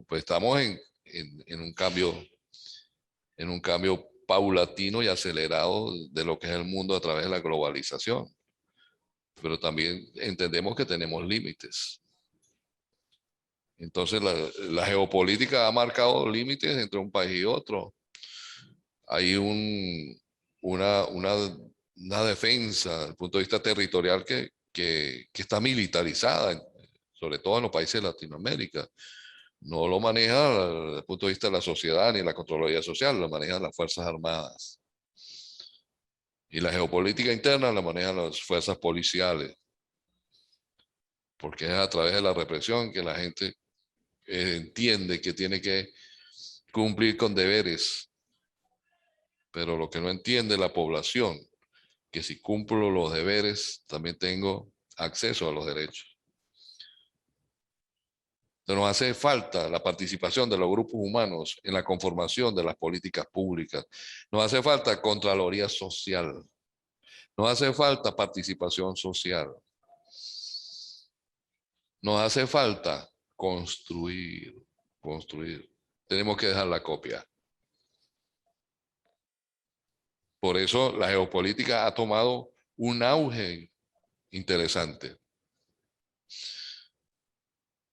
Pues estamos en un cambio paulatino y acelerado de lo que es el mundo a través de la globalización. Pero también entendemos que tenemos límites. Entonces la geopolítica ha marcado límites entre un país y otro. Hay una defensa desde el punto de vista territorial que está militarizada, sobre todo en los países de Latinoamérica. No lo maneja desde el punto de vista de la sociedad ni la Contraloría Social, lo manejan las Fuerzas Armadas. Y la geopolítica interna la manejan las fuerzas policiales, porque es a través de la represión que la gente entiende que tiene que cumplir con deberes, pero lo que no entiende la población, que si cumplo los deberes, también tengo acceso a los derechos. Entonces nos hace falta la participación de los grupos humanos en la conformación de las políticas públicas. Nos hace falta Contraloría Social. Nos hace falta participación social. Nos hace falta construir. Tenemos que dejar la copia. Por eso la geopolítica ha tomado un auge interesante.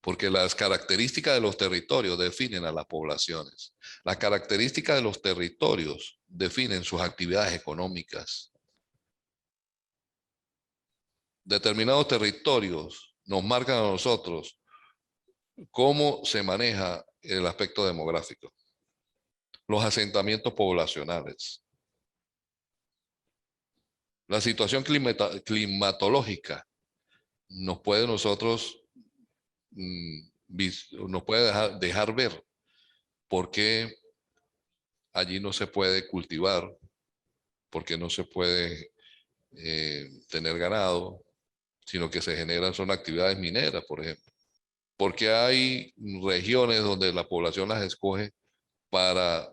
Porque las características de los territorios definen a las poblaciones. Las características de los territorios definen sus actividades económicas. Determinados territorios nos marcan a nosotros cómo se maneja el aspecto demográfico, los asentamientos poblacionales, la situación climatológica nos puede nos puede dejar ver por qué allí no se puede cultivar, por qué no se puede tener ganado, sino que se generan son actividades mineras, por ejemplo. Porque hay regiones donde la población las escoge para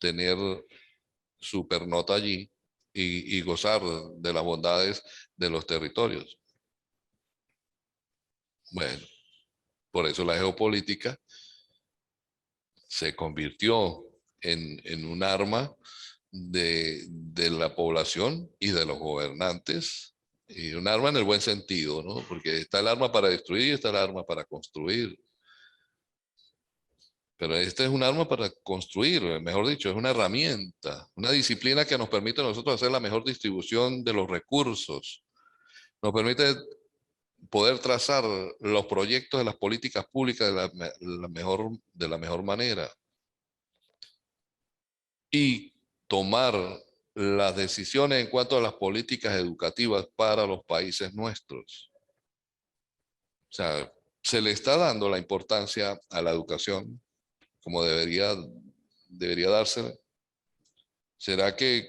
tener su pernota allí y gozar de las bondades de los territorios. Bueno, por eso la geopolítica se convirtió en un arma de la población y de los gobernantes, y un arma en el buen sentido, ¿no? Porque está el arma para destruir y está el arma para construir. Pero este es un arma para construir, mejor dicho, es una herramienta, una disciplina que nos permite a nosotros hacer la mejor distribución de los recursos. Nos permite poder trazar los proyectos de las políticas públicas de la mejor manera y tomar las decisiones en cuanto a las políticas educativas para los países nuestros. O sea, se le está dando la importancia a la educación como debería darse. ¿Será que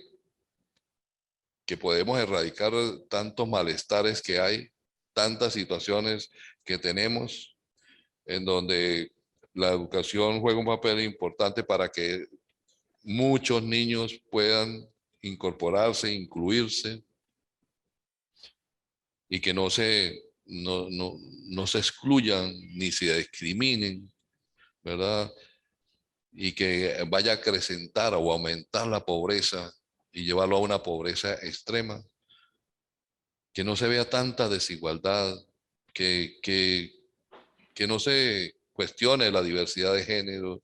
podemos erradicar tantos malestares que hay, tantas situaciones que tenemos, en donde la educación juega un papel importante para que muchos niños puedan incorporarse, incluirse y que no se excluyan ni se discriminen, ¿verdad? Y que vaya a acrecentar o aumentar la pobreza y llevarlo a una pobreza extrema, que no se vea tanta desigualdad, que no se cuestione la diversidad de género,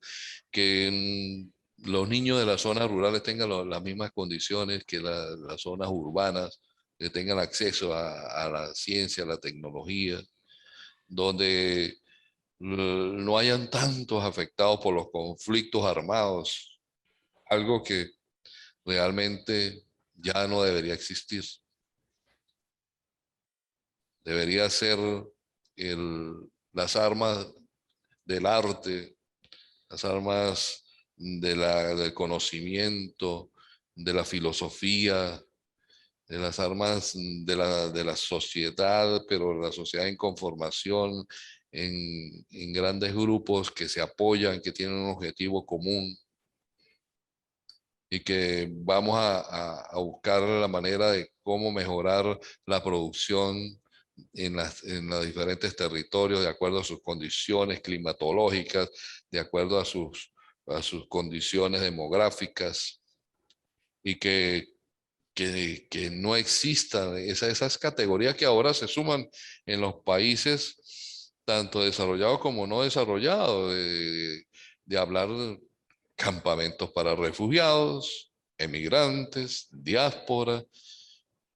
que los niños de las zonas rurales tengan las mismas condiciones que las zonas urbanas, que tengan acceso a la ciencia, a la tecnología, donde no hayan tantos afectados por los conflictos armados, algo que realmente ya no debería existir. Debería ser las armas del arte, las armas del conocimiento, de la filosofía, de las armas de la sociedad, pero la sociedad en conformación, en grandes grupos que se apoyan, que tienen un objetivo común y que vamos a buscar la manera de cómo mejorar la producción en los diferentes territorios de acuerdo a sus condiciones climatológicas, de acuerdo a sus condiciones demográficas y que no existan esas categorías que ahora se suman en los países tanto desarrollados como no desarrollados, de hablar de campamentos para refugiados, emigrantes, diáspora,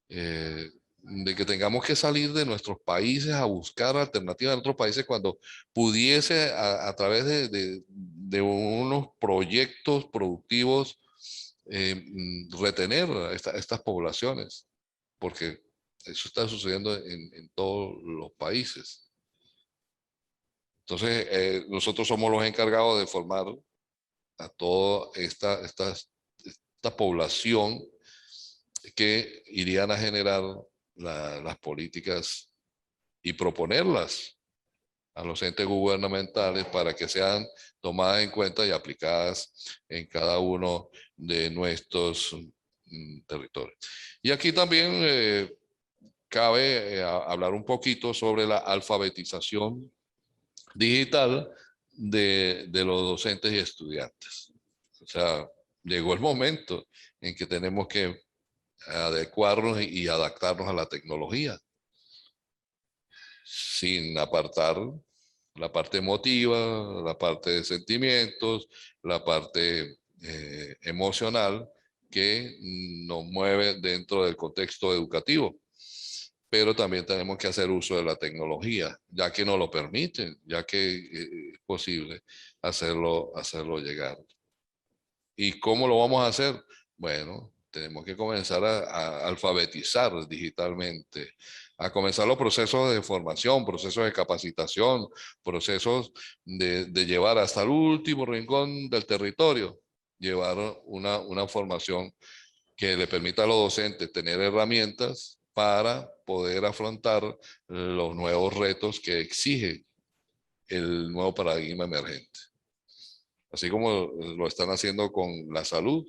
de que tengamos que salir de nuestros países a buscar alternativas en otros países cuando pudiese a través de unos proyectos productivos retener a estas poblaciones, porque eso está sucediendo en todos los países. Entonces, nosotros somos los encargados de formar a toda esta población que irían a generar las políticas y proponerlas a los entes gubernamentales para que sean tomadas en cuenta y aplicadas en cada uno de nuestros territorio. Y aquí también cabe hablar un poquito sobre la alfabetización digital de los docentes y estudiantes. O sea, llegó el momento en que tenemos que adecuarnos y adaptarnos a la tecnología, sin apartar la parte emotiva, la parte de sentimientos, la parte emocional que nos mueve dentro del contexto educativo. Pero también tenemos que hacer uso de la tecnología, ya que nos lo permiten, ya que es posible hacerlo llegar. ¿Y cómo lo vamos a hacer? Bueno, tenemos que comenzar a alfabetizar digitalmente, a comenzar los procesos de formación, procesos de capacitación, procesos de llevar hasta el último rincón del territorio, llevar una formación que le permita a los docentes tener herramientas para poder afrontar los nuevos retos que exige el nuevo paradigma emergente. Así como lo están haciendo con la salud,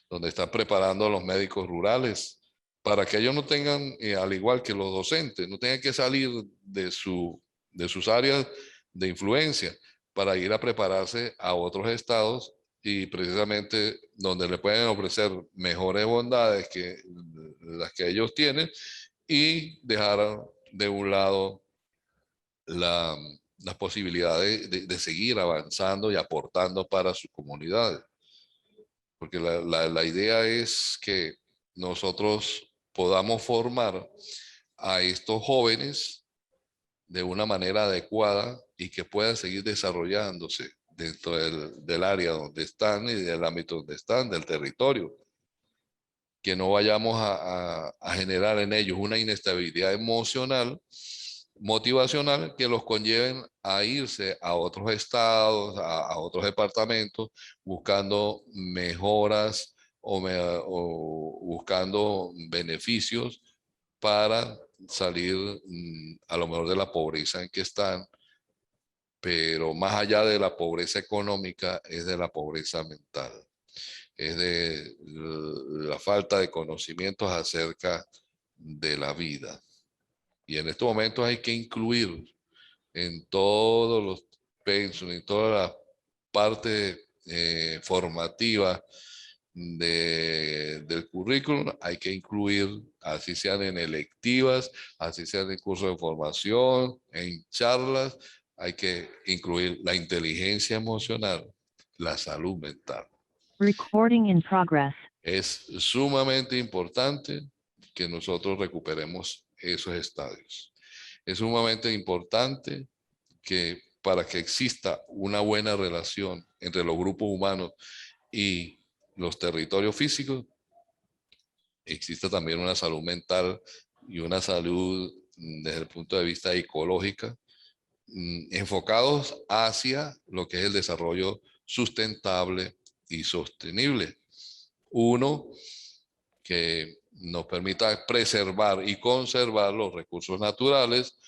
donde están preparando a los médicos rurales para que ellos no tengan, al igual que los docentes, no tengan que salir de sus áreas de influencia para ir a prepararse a otros estados y precisamente donde le pueden ofrecer mejores bondades que las que ellos tienen y dejar de un lado las posibilidades de seguir avanzando y aportando para sus comunidades. Porque la idea es que nosotros podamos formar a estos jóvenes de una manera adecuada y que puedan seguir desarrollándose dentro del área donde están y del ámbito donde están, del territorio. Que no vayamos a generar en ellos una inestabilidad emocional, motivacional, que los conlleven a irse a otros estados, a otros departamentos, buscando mejoras o buscando beneficios para salir a lo mejor de la pobreza en que están, pero más allá de la pobreza económica es de la pobreza mental, es de la falta de conocimientos acerca de la vida. Y en estos momentos hay que incluir en todos los pensos, en todas las partes formativas del currículum, hay que incluir, así sean en electivas, así sean en cursos de formación, en charlas, hay que incluir la inteligencia emocional, la salud mental. Recording in progress. Es sumamente importante que nosotros recuperemos esos estadios. Es sumamente importante que para que exista una buena relación entre los grupos humanos y los territorios físicos, exista también una salud mental y una salud desde el punto de vista ecológica, enfocados hacia lo que es el desarrollo sustentable y sostenible. Uno, que nos permita preservar y conservar los recursos naturales,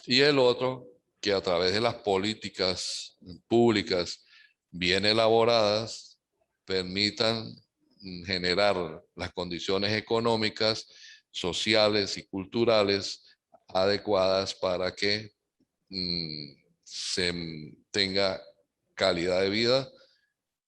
y el otro, que a través de las políticas públicas bien elaboradas permitan generar las condiciones económicas, sociales y culturales adecuadas para que se tenga calidad de vida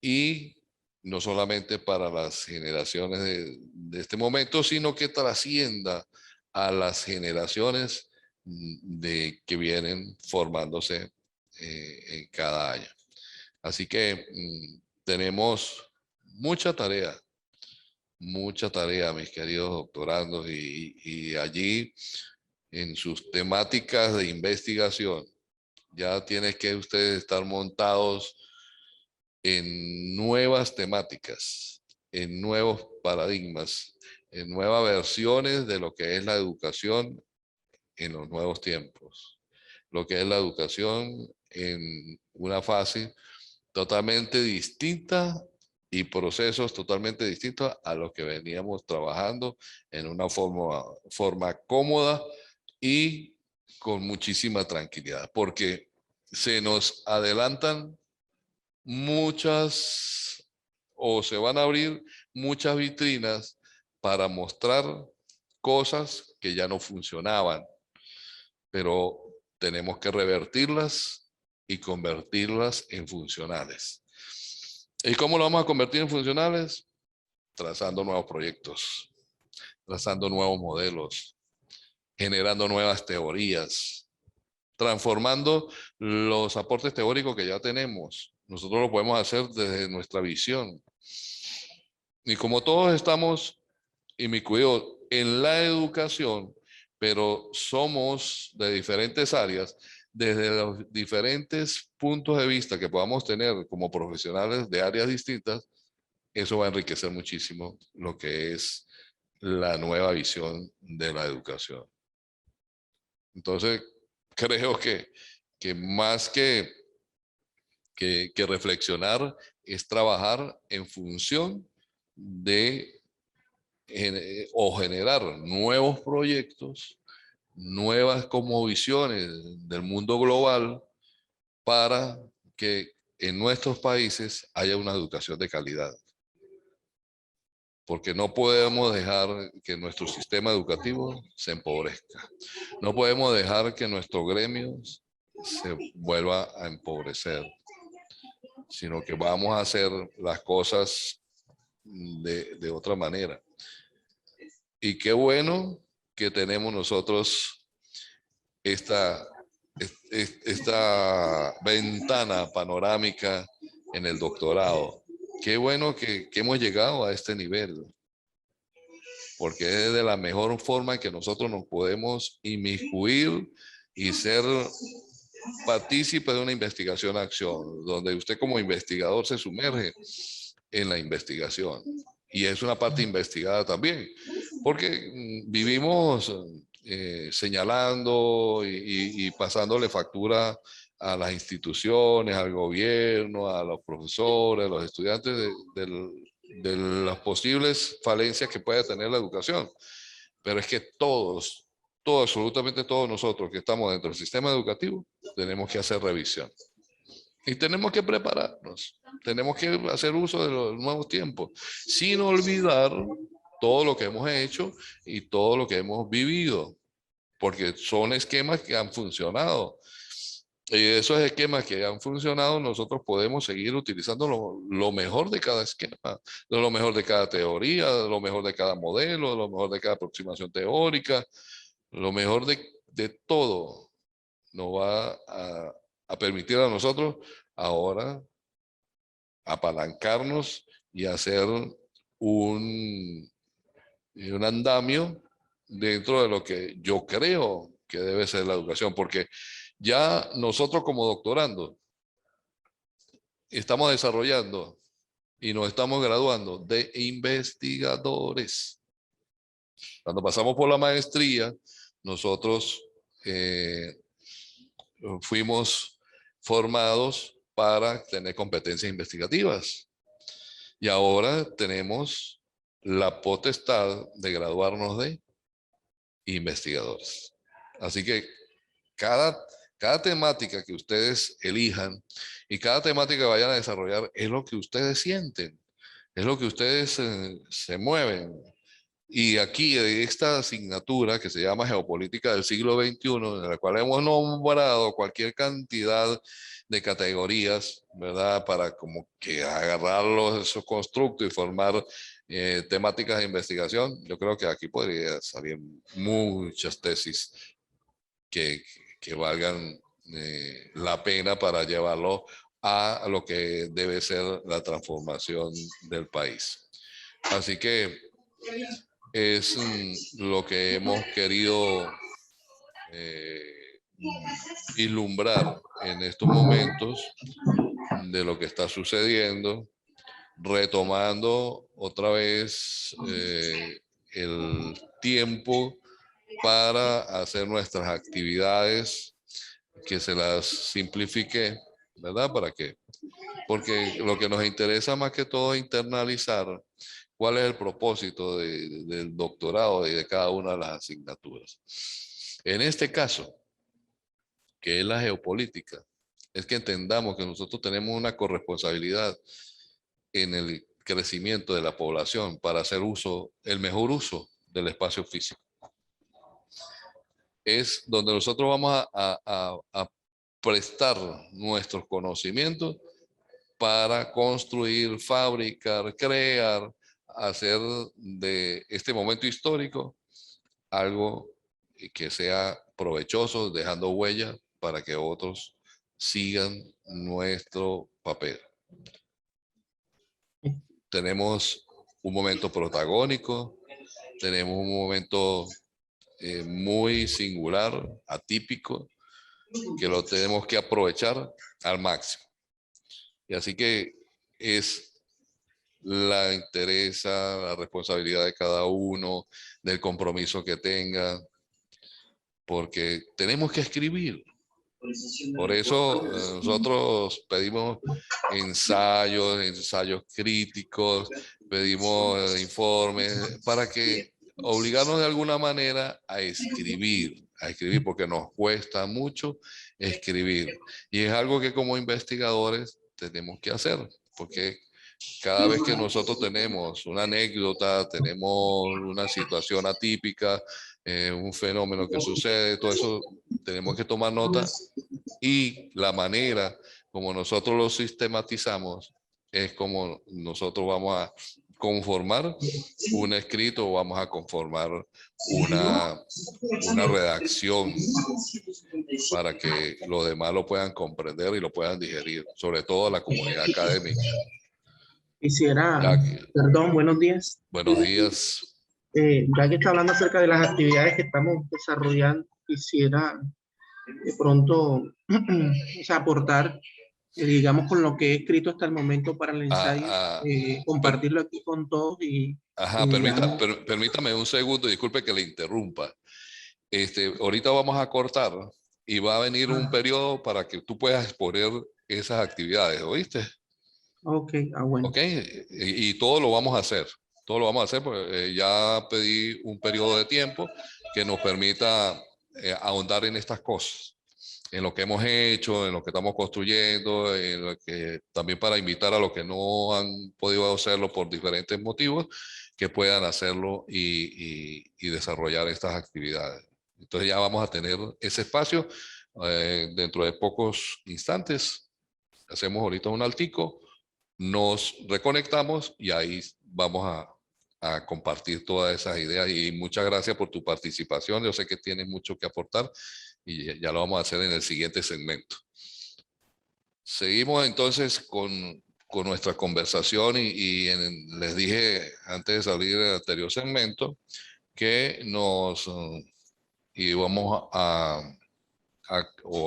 y no solamente para las generaciones de este momento, sino que trascienda a las generaciones que vienen formándose en cada año. Así que tenemos mucha tarea, mis queridos doctorandos, y allí en sus temáticas de investigación ya tienen que ustedes estar montados en nuevas temáticas, en nuevos paradigmas, en nuevas versiones de lo que es la educación en los nuevos tiempos, lo que es la educación en una fase totalmente distinta y procesos totalmente distintos a los que veníamos trabajando en una forma cómoda y con muchísima tranquilidad, porque se nos adelantan muchas o se van a abrir muchas vitrinas para mostrar cosas que ya no funcionaban, pero tenemos que revertirlas y convertirlas en funcionales. ¿Y cómo lo vamos a convertir en funcionales? Trazando nuevos proyectos, trazando nuevos modelos, generando nuevas teorías, transformando los aportes teóricos que ya tenemos. Nosotros lo podemos hacer desde nuestra visión. Y como todos estamos inmiscuidos en la educación, pero somos de diferentes áreas, desde los diferentes puntos de vista que podamos tener como profesionales de áreas distintas, eso va a enriquecer muchísimo lo que es la nueva visión de la educación. Entonces, creo que más que reflexionar es trabajar en función de o generar nuevos proyectos, nuevas como visiones del mundo global para que en nuestros países haya una educación de calidad. Porque no podemos dejar que nuestro sistema educativo se empobrezca. No podemos dejar que nuestro gremio se vuelva a empobrecer, sino que vamos a hacer las cosas de otra manera. Y qué bueno que tenemos nosotros esta ventana panorámica en el doctorado. Qué bueno que hemos llegado a este nivel, porque es de la mejor forma que nosotros nos podemos inmiscuir y ser partícipe de una investigación-acción, donde usted como investigador se sumerge en la investigación. Y es una parte investigada también, porque vivimos señalando y pasándole factura a las instituciones, al gobierno, a los profesores, a los estudiantes de las posibles falencias que puede tener la educación. Pero es que todos, absolutamente todos nosotros que estamos dentro del sistema educativo, tenemos que hacer revisión. Y tenemos que prepararnos, tenemos que hacer uso de los nuevos tiempos, sin olvidar todo lo que hemos hecho y todo lo que hemos vivido, porque son esquemas que han funcionado. Y esos esquemas que han funcionado, nosotros podemos seguir utilizando lo mejor de cada esquema, de lo mejor de cada teoría, de lo mejor de cada modelo, de lo mejor de cada aproximación teórica, lo mejor de todo nos va a permitir a nosotros ahora apalancarnos y hacer un andamio dentro de lo que yo creo que debe ser la educación, porque ya nosotros como doctorando estamos desarrollando y nos estamos graduando de investigadores. Cuando pasamos por la maestría, nosotros fuimos formados para tener competencias investigativas. Y ahora tenemos la potestad de graduarnos de investigadores. Así que cada temática que ustedes elijan y cada temática que vayan a desarrollar es lo que ustedes sienten, es lo que ustedes se mueven. Y aquí esta asignatura que se llama Geopolítica del siglo XXI, en la cual hemos nombrado cualquier cantidad de categorías, ¿verdad? Para como que agarrarlos, esos constructos y formar temáticas de investigación. Yo creo que aquí podría salir muchas tesis que valgan la pena para llevarlo a lo que debe ser la transformación del país. Así que es lo que hemos querido vislumbrar en estos momentos de lo que está sucediendo, retomando otra vez el tiempo para hacer nuestras actividades, que se las simplifique, ¿verdad? ¿Para qué? Porque lo que nos interesa más que todo es internalizar cuál es el propósito del doctorado y de cada una de las asignaturas. En este caso, que es la geopolítica, es que entendamos que nosotros tenemos una corresponsabilidad en el crecimiento de la población para hacer el mejor uso del espacio físico. Es donde nosotros vamos a prestar nuestros conocimientos para construir, fabricar, crear, hacer de este momento histórico algo que sea provechoso, dejando huella para que otros sigan nuestro papel. Tenemos un momento protagónico, tenemos un momento muy singular, atípico, que lo tenemos que aprovechar al máximo. Y así que es la interesa, la responsabilidad de cada uno, del compromiso que tenga, porque tenemos que escribir. Por eso nosotros pedimos ensayos críticos, pedimos informes, para que obligarnos de alguna manera a escribir, porque nos cuesta mucho escribir. Y es algo que como investigadores tenemos que hacer, porque cada vez que nosotros tenemos una anécdota, tenemos una situación atípica, un fenómeno que sucede, todo eso tenemos que tomar nota, y la manera como nosotros lo sistematizamos es como nosotros vamos a conformar un escrito o vamos a conformar una redacción para que los demás lo puedan comprender y lo puedan digerir, sobre todo la comunidad académica. Quisiera, perdón, buenos días. Buenos días. Ya que está hablando acerca de las actividades que estamos desarrollando, quisiera de pronto o sea, aportar, digamos, con lo que he escrito hasta el momento para el ensayo, compartirlo aquí con todos y... Ajá, permítame un segundo, disculpe que le interrumpa. Ahorita vamos a cortar y va a venir un periodo para que tú puedas exponer esas actividades, ¿oíste? Ok, bueno. Ok, y todo lo vamos a hacer. Todo lo vamos a hacer porque ya pedí un periodo de tiempo que nos permita ahondar en estas cosas, en lo que hemos hecho, en lo que estamos construyendo, en lo que, también para invitar a los que no han podido hacerlo por diferentes motivos, que puedan hacerlo y desarrollar estas actividades. Entonces ya vamos a tener ese espacio dentro de pocos instantes. Hacemos ahorita un altico, nos reconectamos y ahí vamos a compartir todas esas ideas. Y muchas gracias por tu participación. Yo sé que tienes mucho que aportar y ya lo vamos a hacer en el siguiente segmento. Seguimos entonces con nuestra conversación les dije antes de salir del anterior segmento que nos íbamos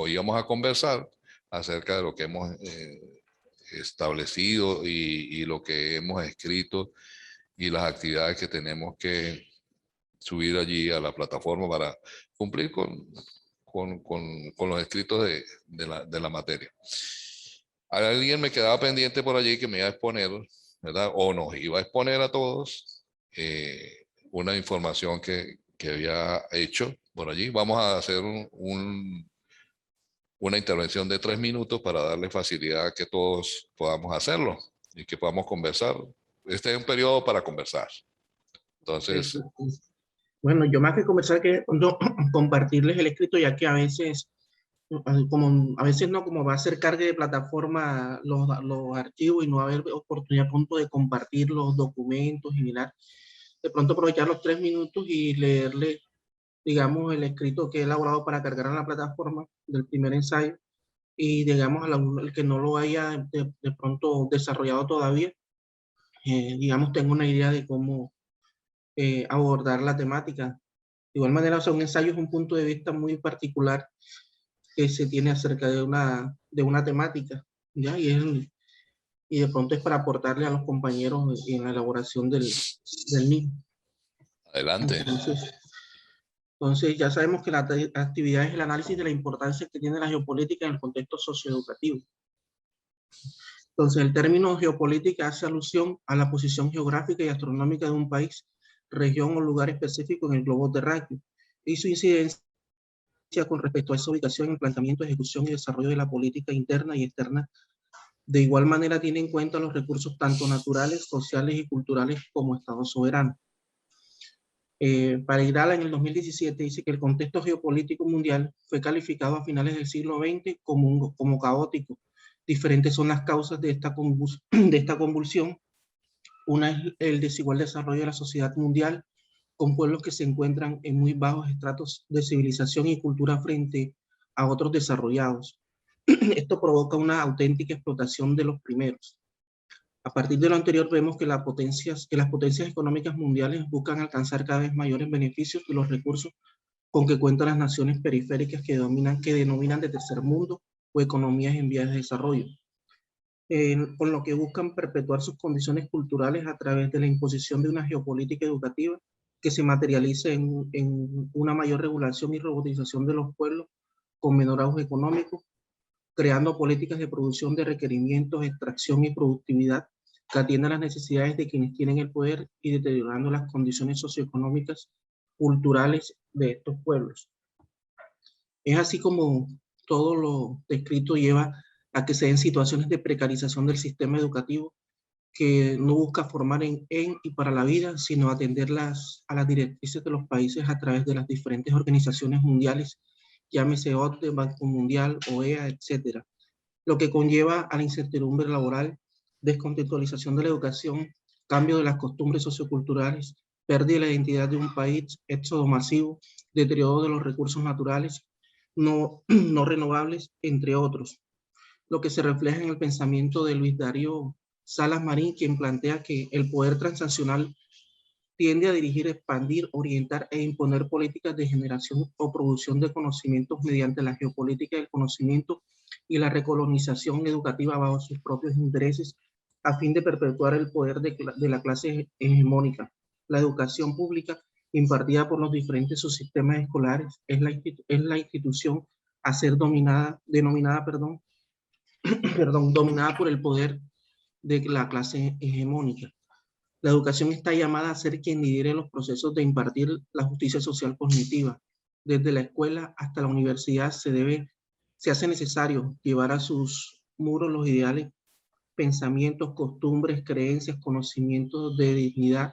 íbamos a conversar acerca de lo que hemos establecido y lo que hemos escrito y las actividades que tenemos que subir allí a la plataforma para cumplir con los escritos de la materia. Alguien me quedaba pendiente por allí que me iba a exponer, ¿verdad? O nos iba a exponer a todos una información que había hecho por allí. Vamos a hacer una intervención de 3 minutos para darle facilidad a que todos podamos hacerlo y que podamos conversar. Este es un periodo para conversar. Entonces... Bueno, yo más que conversar, que compartirles el escrito, ya que a veces, como va a ser carga de plataforma los archivos y no va a haber oportunidad a punto de compartir los documentos y mirar, de pronto aprovechar los 3 minutos y leerle, digamos, el escrito que he elaborado para cargar en la plataforma del primer ensayo, y digamos, el que no lo haya de pronto desarrollado todavía, digamos, tengo una idea de cómo abordar la temática. De igual manera, o sea, un ensayo es un punto de vista muy particular que se tiene acerca de una temática, ¿ya? Y de pronto es para aportarle a los compañeros en la elaboración del mismo. Adelante. Entonces ya sabemos que la actividad es el análisis de la importancia que tiene la geopolítica en el contexto socioeducativo. Entonces el término geopolítica hace alusión a la posición geográfica y astronómica de un país, región o lugar específico en el globo terráqueo y su incidencia con respecto a esa ubicación en planteamiento, ejecución y desarrollo de la política interna y externa De igual manera tiene en cuenta los recursos tanto naturales, sociales y culturales como Estado soberano. Para Irala en el 2017 dice que el contexto geopolítico mundial fue calificado a finales del siglo XX como caótico. Diferentes son las causas de esta convulsión. Una es el desigual desarrollo de la sociedad mundial, con pueblos que se encuentran en muy bajos estratos de civilización y cultura frente a otros desarrollados. Esto provoca una auténtica explotación de los primeros. A partir de lo anterior vemos que las potencias económicas mundiales buscan alcanzar cada vez mayores beneficios de los recursos con que cuentan las naciones periféricas que denominan de tercer mundo o economías en vías de desarrollo, con lo que buscan perpetuar sus condiciones culturales a través de la imposición de una geopolítica educativa que se materialice en una mayor regulación y robotización de los pueblos con menor auge económico, creando políticas de producción de requerimientos, extracción y productividad que atiendan las necesidades de quienes tienen el poder y deteriorando las condiciones socioeconómicas, culturales de estos pueblos. Es así como todo lo descrito lleva a que se den situaciones de precarización del sistema educativo que no busca formar en y para la vida, sino atender a las directrices de los países a través de las diferentes organizaciones mundiales, llámese OCDE, Banco Mundial, OEA, etc. Lo que conlleva a la incertidumbre laboral, descontextualización de la educación, cambio de las costumbres socioculturales, pérdida de la identidad de un país, éxodo masivo, deterioro de los recursos naturales no renovables, entre otros. Lo que se refleja en el pensamiento de Luis Darío Salas Marín, quien plantea que el poder transnacional tiende a dirigir, expandir, orientar e imponer políticas de generación o producción de conocimientos mediante la geopolítica del conocimiento y la recolonización educativa bajo sus propios intereses a fin de perpetuar el poder de la clase hegemónica. La educación pública impartida por los diferentes subsistemas escolares es la institución a ser dominada por el poder de la clase hegemónica. La educación está llamada a ser quien lidere los procesos de impartir la justicia social cognitiva. Desde la escuela hasta la universidad se hace necesario llevar a sus muros los ideales, pensamientos, costumbres, creencias, conocimientos de dignidad,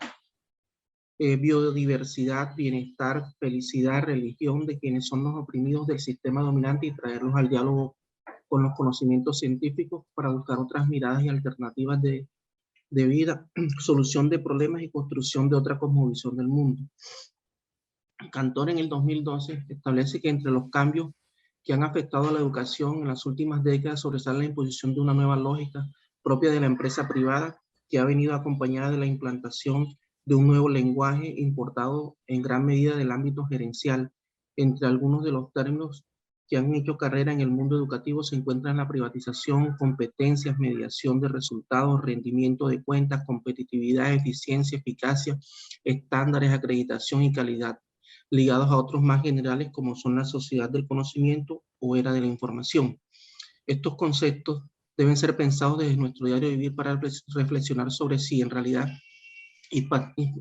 biodiversidad, bienestar, felicidad, religión de quienes son los oprimidos del sistema dominante y traerlos al diálogo con los conocimientos científicos para buscar otras miradas y alternativas de vida, solución de problemas y construcción de otra cosmovisión del mundo. Cantor en el 2012 establece que entre los cambios que han afectado a la educación en las últimas décadas sobresale la imposición de una nueva lógica propia de la empresa privada que ha venido acompañada de la implantación de un nuevo lenguaje importado en gran medida del ámbito gerencial. Entre algunos de los términos que han hecho carrera en el mundo educativo se encuentran la privatización, competencias, mediación de resultados, rendimiento de cuentas, competitividad, eficiencia, eficacia, estándares, acreditación y calidad, ligados a otros más generales como son la sociedad del conocimiento o era de la información. Estos conceptos deben ser pensados desde nuestro diario vivir para reflexionar sobre si en realidad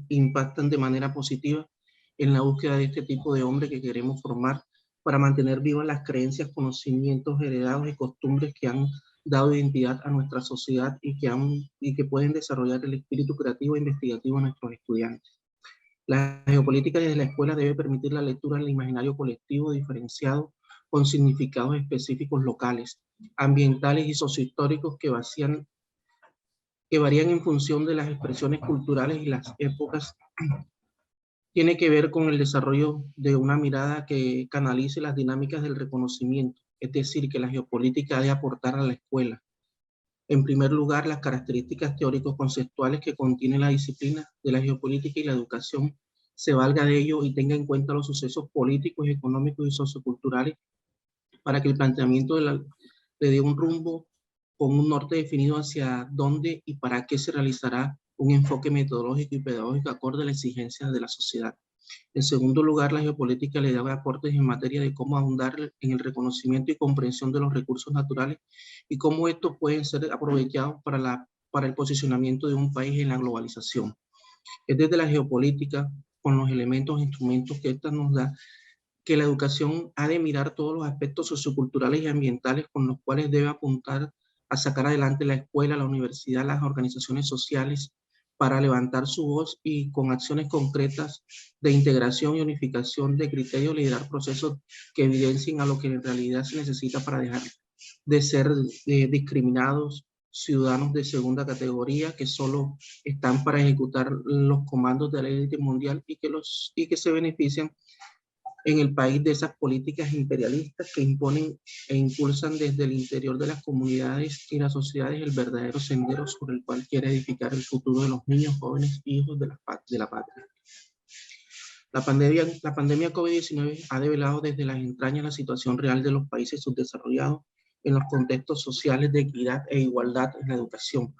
impactan de manera positiva en la búsqueda de este tipo de hombre que queremos formar para mantener vivas las creencias, conocimientos heredados y costumbres que han dado identidad a nuestra sociedad y que pueden desarrollar el espíritu creativo e investigativo de nuestros estudiantes. La geopolítica desde la escuela debe permitir la lectura del imaginario colectivo diferenciado con significados específicos locales, ambientales y sociohistóricos que varían en función de las expresiones culturales y las épocas. Tiene que ver con el desarrollo de una mirada que canalice las dinámicas del reconocimiento, es decir, que la geopolítica ha de aportar a la escuela. En primer lugar, las características teóricos-conceptuales que contiene la disciplina de la geopolítica y la educación se valga de ello y tenga en cuenta los sucesos políticos, económicos y socioculturales para que el planteamiento le dé un rumbo con un norte definido hacia dónde y para qué se realizará un enfoque metodológico y pedagógico acorde a las exigencias de la sociedad. En segundo lugar, la geopolítica le da aportes en materia de cómo ahondar en el reconocimiento y comprensión de los recursos naturales y cómo estos pueden ser aprovechados para el posicionamiento de un país en la globalización. Es desde la geopolítica, con los elementos e instrumentos que esta nos da, que la educación ha de mirar todos los aspectos socioculturales y ambientales con los cuales debe apuntar a sacar adelante la escuela, la universidad, las organizaciones sociales para levantar su voz y con acciones concretas de integración y unificación de criterios liderar procesos que evidencien a lo que en realidad se necesita para dejar de ser discriminados, ciudadanos de segunda categoría que solo están para ejecutar los comandos de la élite mundial y que se benefician en el país de esas políticas imperialistas que imponen e impulsan desde el interior de las comunidades y las sociedades el verdadero sendero sobre el cual quiere edificar el futuro de los niños, jóvenes y hijos de la patria. La pandemia COVID-19 ha develado desde las entrañas la situación real de los países subdesarrollados en los contextos sociales de equidad e igualdad en la educación,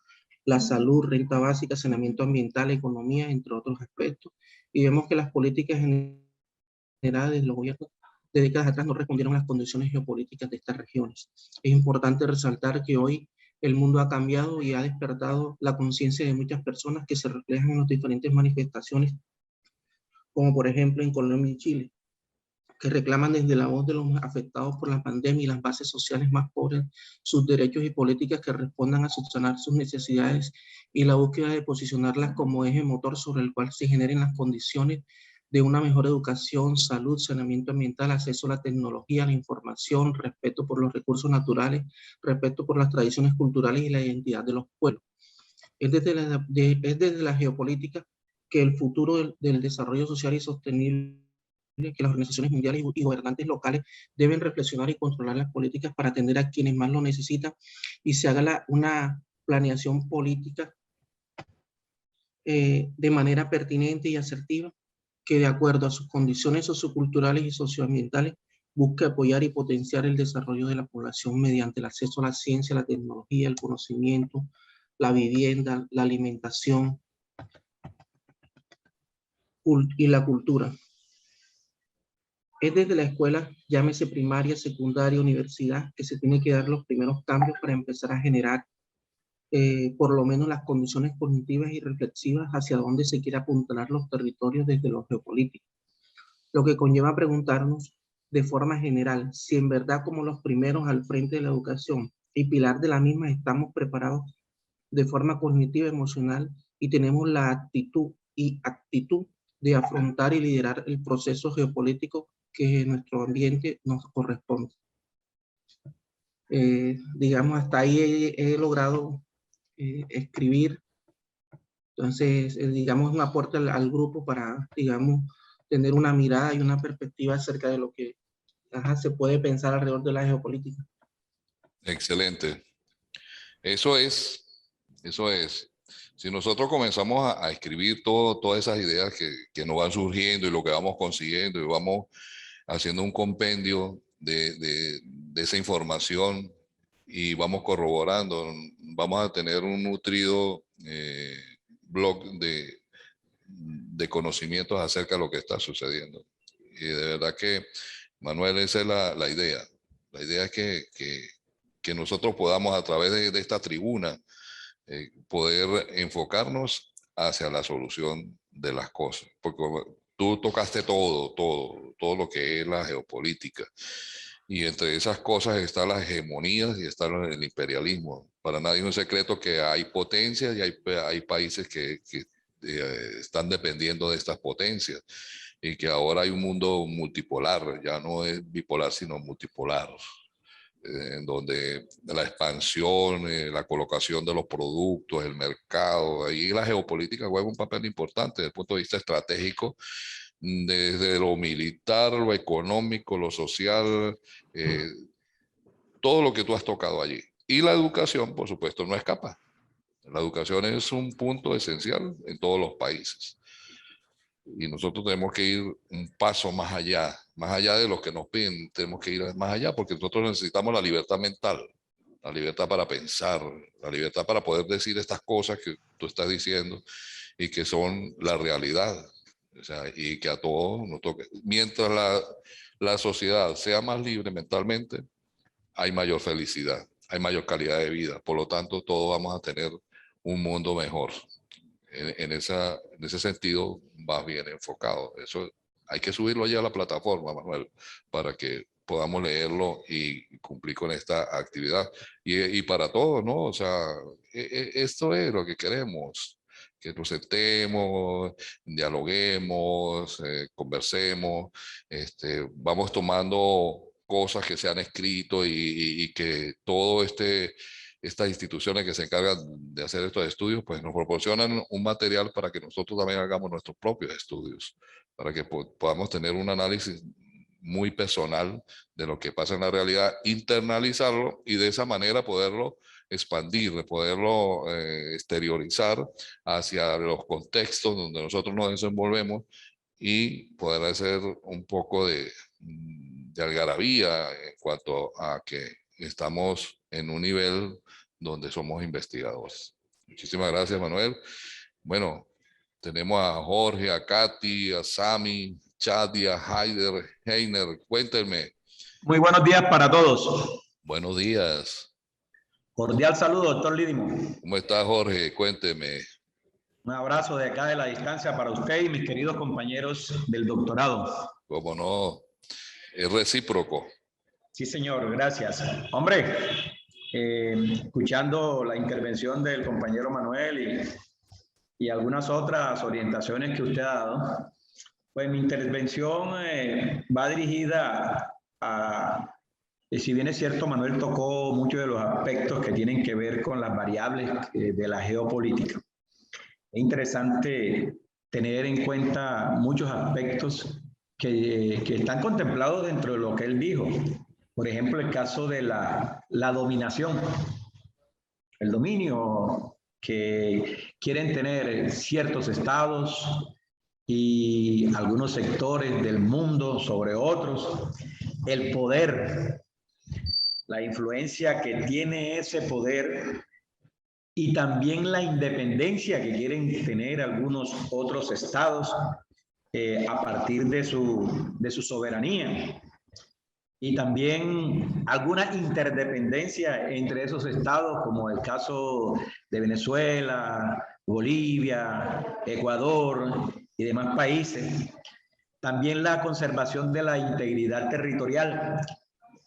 la salud, renta básica, saneamiento ambiental, economía, entre otros aspectos. Y vemos que las políticas generadas desde los gobiernos de décadas atrás no respondieron a las condiciones geopolíticas de estas regiones. Es importante resaltar que hoy el mundo ha cambiado y ha despertado la conciencia de muchas personas que se reflejan en las diferentes manifestaciones, como por ejemplo en Colombia y Chile, que reclaman desde la voz de los afectados por la pandemia y las bases sociales más pobres sus derechos y políticas que respondan a subsanar sus necesidades y la búsqueda de posicionarlas como eje motor sobre el cual se generen las condiciones de una mejor educación, salud, saneamiento ambiental, acceso a la tecnología, a la información, respeto por los recursos naturales, respeto por las tradiciones culturales y la identidad de los pueblos. Es desde la geopolítica que el futuro del desarrollo social y sostenible, que las organizaciones mundiales y gobernantes locales deben reflexionar y controlar las políticas para atender a quienes más lo necesitan y se haga una planeación política de manera pertinente y asertiva que de acuerdo a sus condiciones socioculturales y socioambientales busque apoyar y potenciar el desarrollo de la población mediante el acceso a la ciencia, la tecnología, el conocimiento, la vivienda, la alimentación y la cultura. Es desde la escuela, llámese primaria, secundaria, universidad, que se tiene que dar los primeros cambios para empezar a generar por lo menos las condiciones cognitivas y reflexivas hacia dónde se quiere apuntalar los territorios desde lo geopolítico. Lo que conlleva preguntarnos de forma general si en verdad como los primeros al frente de la educación y pilar de la misma estamos preparados de forma cognitiva, emocional y tenemos la actitud de afrontar y liderar el proceso geopolítico que nuestro ambiente nos corresponde. Digamos, hasta ahí he logrado escribir. Entonces, digamos, un aporte al grupo para, digamos, tener una mirada y una perspectiva acerca de lo que se puede pensar alrededor de la geopolítica. Excelente. Eso es. Si nosotros comenzamos a escribir todas esas ideas que nos van surgiendo y lo que vamos consiguiendo y vamos haciendo un compendio de esa información y vamos corroborando, vamos a tener un nutrido blog de conocimientos acerca de lo que está sucediendo. Y de verdad que, Manuel, esa es la idea. La idea es que nosotros podamos a través de esta tribuna poder enfocarnos hacia la solución de las cosas. Porque tú tocaste todo lo que es la geopolítica. Y entre esas cosas están las hegemonías y está el imperialismo. Para nadie es un secreto que hay potencias y hay países que están dependiendo de estas potencias. Y que ahora hay un mundo multipolar, ya no es bipolar, sino multipolar. En donde la expansión, la colocación de los productos, el mercado, ahí la geopolítica juega un papel importante desde el punto de vista estratégico, desde lo militar, lo económico, lo social, todo lo que tú has tocado allí. Y la educación, por supuesto, no escapa. La educación es un punto esencial en todos los países. Y nosotros tenemos que ir un paso más allá de lo que nos piden, tenemos que ir más allá porque nosotros necesitamos la libertad mental, la libertad para pensar, la libertad para poder decir estas cosas que tú estás diciendo y que son la realidad. O sea, y que a todos nos toque. Mientras la sociedad sea más libre mentalmente, hay mayor felicidad, hay mayor calidad de vida. Por lo tanto, todos vamos a tener un mundo mejor. En ese sentido, vas bien enfocado. Eso hay que subirlo allá a la plataforma, Manuel, para que podamos leerlo y cumplir con esta actividad. Y para todos, ¿no? O sea, esto es lo que queremos, que nos sentemos, dialoguemos, conversemos, vamos tomando cosas que se han escrito y que todo estas instituciones que se encargan de hacer estos estudios, pues nos proporcionan un material para que nosotros también hagamos nuestros propios estudios, para que podamos tener un análisis muy personal de lo que pasa en la realidad, internalizarlo y de esa manera poderlo expandir, poderlo exteriorizar hacia los contextos donde nosotros nos desenvolvemos y poder hacer un poco de algarabía en cuanto a que estamos en un nivel donde somos investigadores. Muchísimas gracias, Manuel. Bueno, tenemos a Jorge, a Katy, a Sami, Chadia, Haider, Heiner. Cuéntenme. Muy buenos días para todos. Buenos días. Cordial saludo, doctor Lidimo. ¿Cómo está, Jorge? Cuénteme. Un abrazo de acá de la distancia para usted y mis queridos compañeros del doctorado. ¿Cómo no? Es recíproco. Sí, señor, gracias. Hombre, escuchando la intervención del compañero Manuel y algunas otras orientaciones que usted ha dado, pues mi intervención va dirigida a, si bien es cierto, Manuel tocó muchos de los aspectos que tienen que ver con las variables de la geopolítica. Es interesante tener en cuenta muchos aspectos que están contemplados dentro de lo que él dijo. Por ejemplo, el caso de la dominación, el dominio que quieren tener ciertos estados y algunos sectores del mundo sobre otros, el poder, la influencia que tiene ese poder y también la independencia que quieren tener algunos otros estados a partir de su soberanía. Y también alguna interdependencia entre esos estados, como el caso de Venezuela, Bolivia, Ecuador y demás países. También la conservación de la integridad territorial.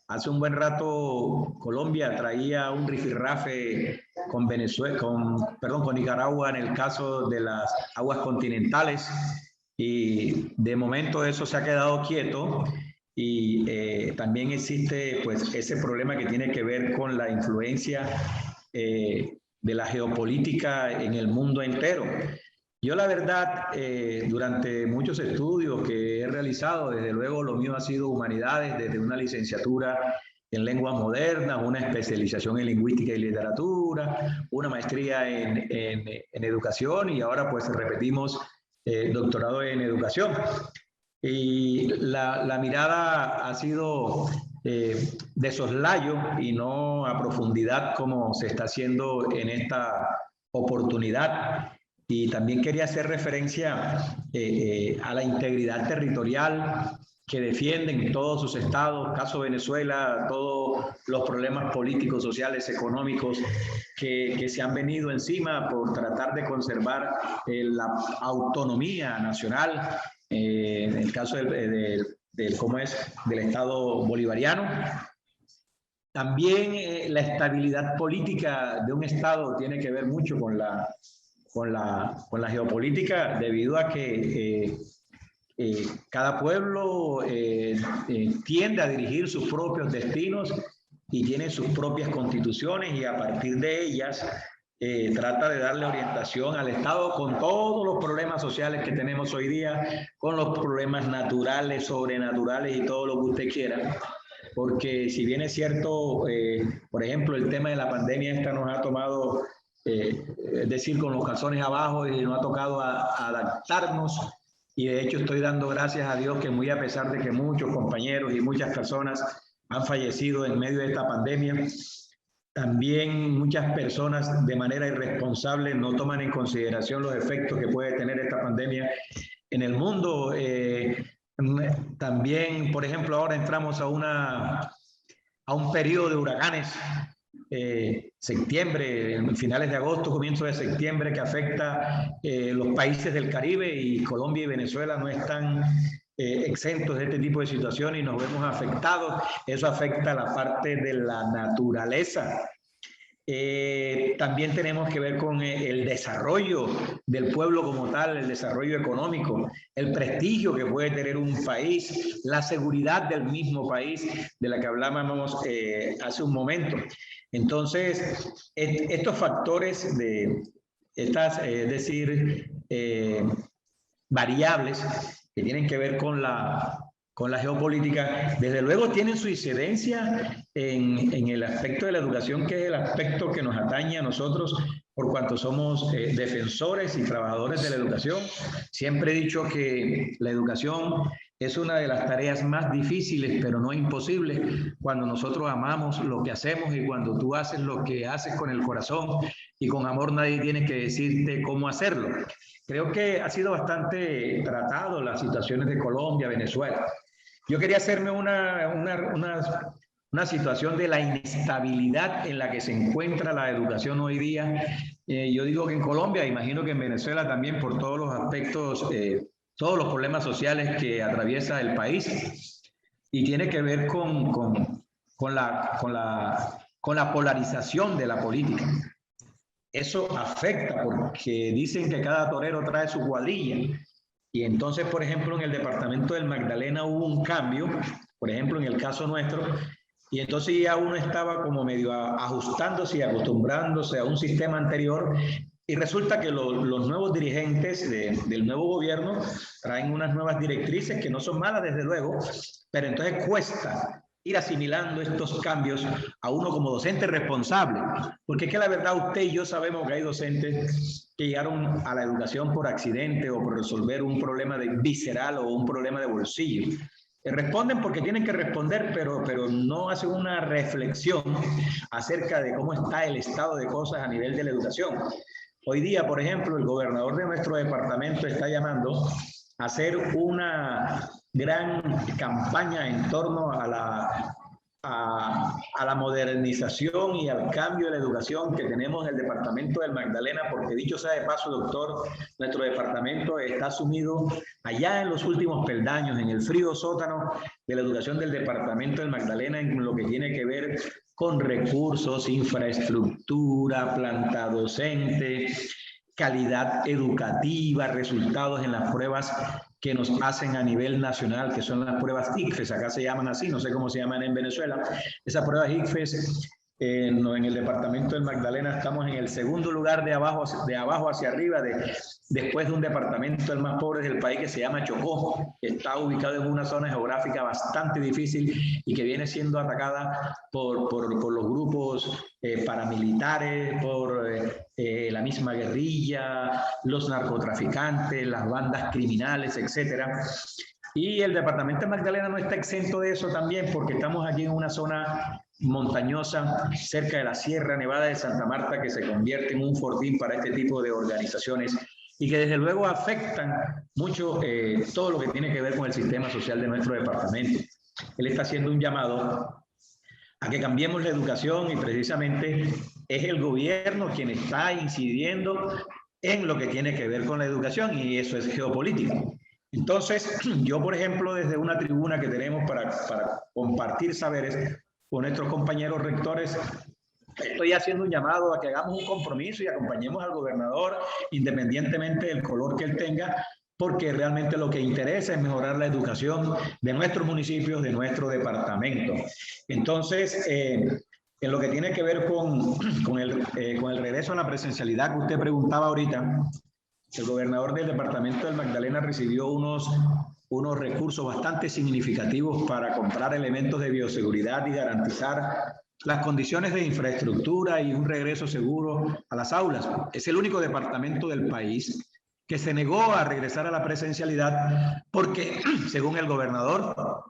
Hace un buen rato Colombia traía un rifirrafe con Venezuela, con Nicaragua en el caso de las aguas continentales, y de momento eso se ha quedado quieto. Y también existe pues ese problema que tiene que ver con la influencia de la geopolítica en el mundo entero. Yo la verdad, durante muchos estudios que he realizado, desde luego lo mío ha sido humanidades, desde una licenciatura en lenguas modernas, una especialización en lingüística y literatura, una maestría en educación y ahora pues repetimos doctorado en educación. Y la mirada ha sido de soslayo y no a profundidad como se está haciendo en esta oportunidad. Y también quería hacer referencia a la integridad territorial que defienden todos sus estados, caso Venezuela, todos los problemas políticos, sociales, económicos que se han venido encima por tratar de conservar la autonomía nacional. En el caso del Estado bolivariano. También la estabilidad política de un Estado tiene que ver mucho con la geopolítica, debido a que cada pueblo tiende a dirigir sus propios destinos y tiene sus propias constituciones, y a partir de ellas trata de darle orientación al Estado con todos los problemas sociales que tenemos hoy día, con los problemas naturales, sobrenaturales y todo lo que usted quiera. Porque si bien es cierto, por ejemplo, el tema de la pandemia esta nos ha tomado, es decir, con los calzones abajo, y nos ha tocado adaptarnos. Y de hecho estoy dando gracias a Dios que muy a pesar de que muchos compañeros y muchas personas han fallecido en medio de esta pandemia, también muchas personas de manera irresponsable no toman en consideración los efectos que puede tener esta pandemia en el mundo. También, por ejemplo, ahora entramos a un periodo de huracanes septiembre, finales de agosto, comienzo de septiembre, que afecta los países del Caribe, y Colombia y Venezuela no están exentos de este tipo de situaciones y nos vemos afectados. Eso afecta la parte de la naturaleza. También tenemos que ver con el desarrollo del pueblo como tal, el desarrollo económico, el prestigio que puede tener un país, la seguridad del mismo país de la que hablábamos hace un momento. Entonces, estos factores variables que tienen que ver con la geopolítica, desde luego tienen su incidencia en el aspecto de la educación, que es el aspecto que nos atañe a nosotros por cuanto somos defensores y trabajadores de la educación. Siempre he dicho que la educación es una de las tareas más difíciles, pero no imposibles, cuando nosotros amamos lo que hacemos y cuando tú haces lo que haces con el corazón y con amor. Nadie tiene que decirte cómo hacerlo. Creo que ha sido bastante tratado las situaciones de Colombia, Venezuela. Yo quería hacerme una situación de la inestabilidad en la que se encuentra la educación hoy día. Yo digo que en Colombia, imagino que en Venezuela también, por todos los aspectos, todos los problemas sociales que atraviesa el país, y tiene que ver con la polarización de la política. Eso afecta porque dicen que cada torero trae su cuadrilla. Y entonces, por ejemplo, en el departamento del Magdalena hubo un cambio, por ejemplo, en el caso nuestro, y entonces ya uno estaba como medio ajustándose y acostumbrándose a un sistema anterior, y resulta que los nuevos dirigentes del nuevo gobierno traen unas nuevas directrices que no son malas, desde luego, pero entonces cuesta ir asimilando estos cambios a uno como docente responsable, porque es que la verdad usted y yo sabemos que hay docentes que llegaron a la educación por accidente o por resolver un problema visceral o un problema de bolsillo. Responden porque tienen que responder, pero no hacen una reflexión acerca de cómo está el estado de cosas a nivel de la educación. Hoy día, por ejemplo, el gobernador de nuestro departamento está llamando a hacer una gran campaña en torno a la modernización y al cambio de la educación que tenemos en el departamento del Magdalena, porque dicho sea de paso, doctor, nuestro departamento está sumido allá en los últimos peldaños, en el frío sótano de la educación del departamento del Magdalena, en lo que tiene que ver con recursos, infraestructura, planta docente, calidad educativa, resultados en las pruebas que nos hacen a nivel nacional, que son las pruebas ICFES, acá se llaman así, no sé cómo se llaman en Venezuela. Esas pruebas ICFES, en el departamento del Magdalena estamos en el segundo lugar de abajo hacia arriba, después de un departamento el más pobre del país que se llama Chocó, que está ubicado en una zona geográfica bastante difícil y que viene siendo atacada por los grupos paramilitares, por la misma guerrilla, los narcotraficantes, las bandas criminales, etcétera. Y el departamento de Magdalena no está exento de eso también, porque estamos aquí en una zona montañosa, cerca de la Sierra Nevada de Santa Marta, que se convierte en un fortín para este tipo de organizaciones y que desde luego afectan mucho todo lo que tiene que ver con el sistema social de nuestro departamento. Él está haciendo un llamado a que cambiemos la educación y precisamente es el gobierno quien está incidiendo en lo que tiene que ver con la educación, y eso es geopolítico. Entonces, yo, por ejemplo, desde una tribuna que tenemos para compartir saberes con nuestros compañeros rectores, estoy haciendo un llamado a que hagamos un compromiso y acompañemos al gobernador, independientemente del color que él tenga, porque realmente lo que interesa es mejorar la educación de nuestros municipios, de nuestro departamento. Entonces, en lo que tiene que ver con el regreso a la presencialidad que usted preguntaba ahorita, el gobernador del departamento del Magdalena recibió unos recursos bastante significativos para comprar elementos de bioseguridad y garantizar las condiciones de infraestructura y un regreso seguro a las aulas. Es el único departamento del país que se negó a regresar a la presencialidad porque, según el gobernador,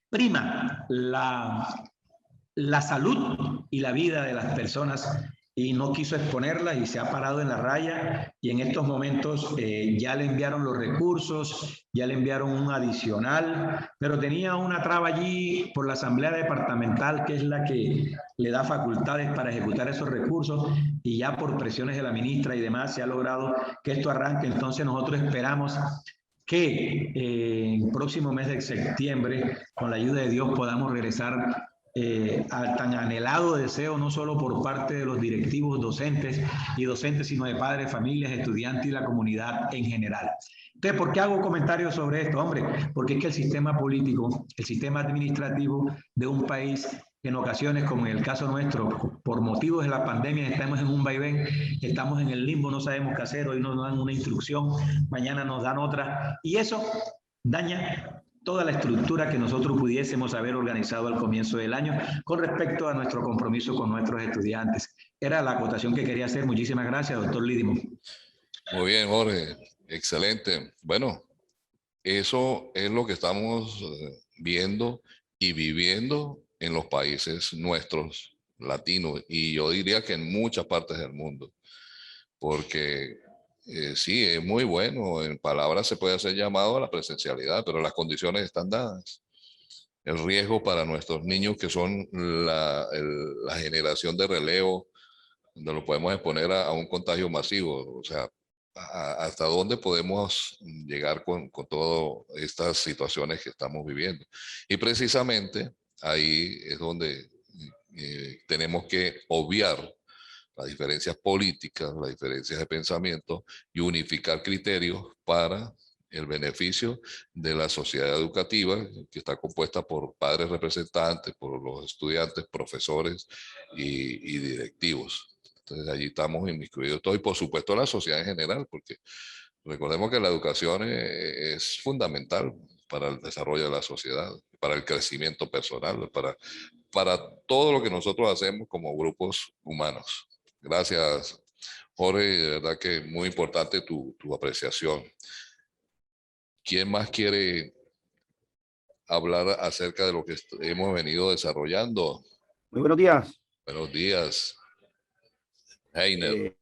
prima la salud y la vida de las personas y no quiso exponerla y se ha parado en la raya, y en estos momentos ya le enviaron los recursos, ya le enviaron un adicional, pero tenía una traba allí por la Asamblea Departamental, que es la que le da facultades para ejecutar esos recursos, y ya por presiones de la ministra y demás se ha logrado que esto arranque. Entonces nosotros esperamos que en el próximo mes de septiembre, con la ayuda de Dios, podamos regresar al tan anhelado deseo, no solo por parte de los directivos, docentes, sino de padres, familias, estudiantes y la comunidad en general. Entonces, ¿por qué hago comentarios sobre esto? Hombre, porque es que el sistema político, el sistema administrativo de un país, en ocasiones, como en el caso nuestro, por motivos de la pandemia, estamos en un vaivén, estamos en el limbo, no sabemos qué hacer, hoy nos dan una instrucción, mañana nos dan otra, y eso daña toda la estructura que nosotros pudiésemos haber organizado al comienzo del año con respecto a nuestro compromiso con nuestros estudiantes. Era la acotación que quería hacer. Muchísimas gracias, doctor Lidimo. Muy bien, Jorge. Excelente. Bueno, eso es lo que estamos viendo y viviendo en los países nuestros latinos, y yo diría que en muchas partes del mundo, porque sí, es muy bueno, en palabras se puede hacer llamado a la presencialidad, pero las condiciones están dadas. El riesgo para nuestros niños, que son la generación de relevo, donde lo podemos exponer a un contagio masivo. O sea, hasta dónde podemos llegar con todas estas situaciones que estamos viviendo. Y precisamente ahí es donde tenemos que obviar las diferencias políticas, las diferencias de pensamiento, y unificar criterios para el beneficio de la sociedad educativa, que está compuesta por padres representantes, por los estudiantes, profesores y directivos. Entonces allí estamos inmiscuidos todos, y por supuesto la sociedad en general, porque recordemos que la educación es fundamental para el desarrollo de la sociedad, para el crecimiento personal, para todo lo que nosotros hacemos como grupos humanos. Gracias, Jorge, de verdad que muy importante tu apreciación. ¿Quién más quiere hablar acerca de lo que hemos venido desarrollando? Muy buenos días. Buenos días, Heiner.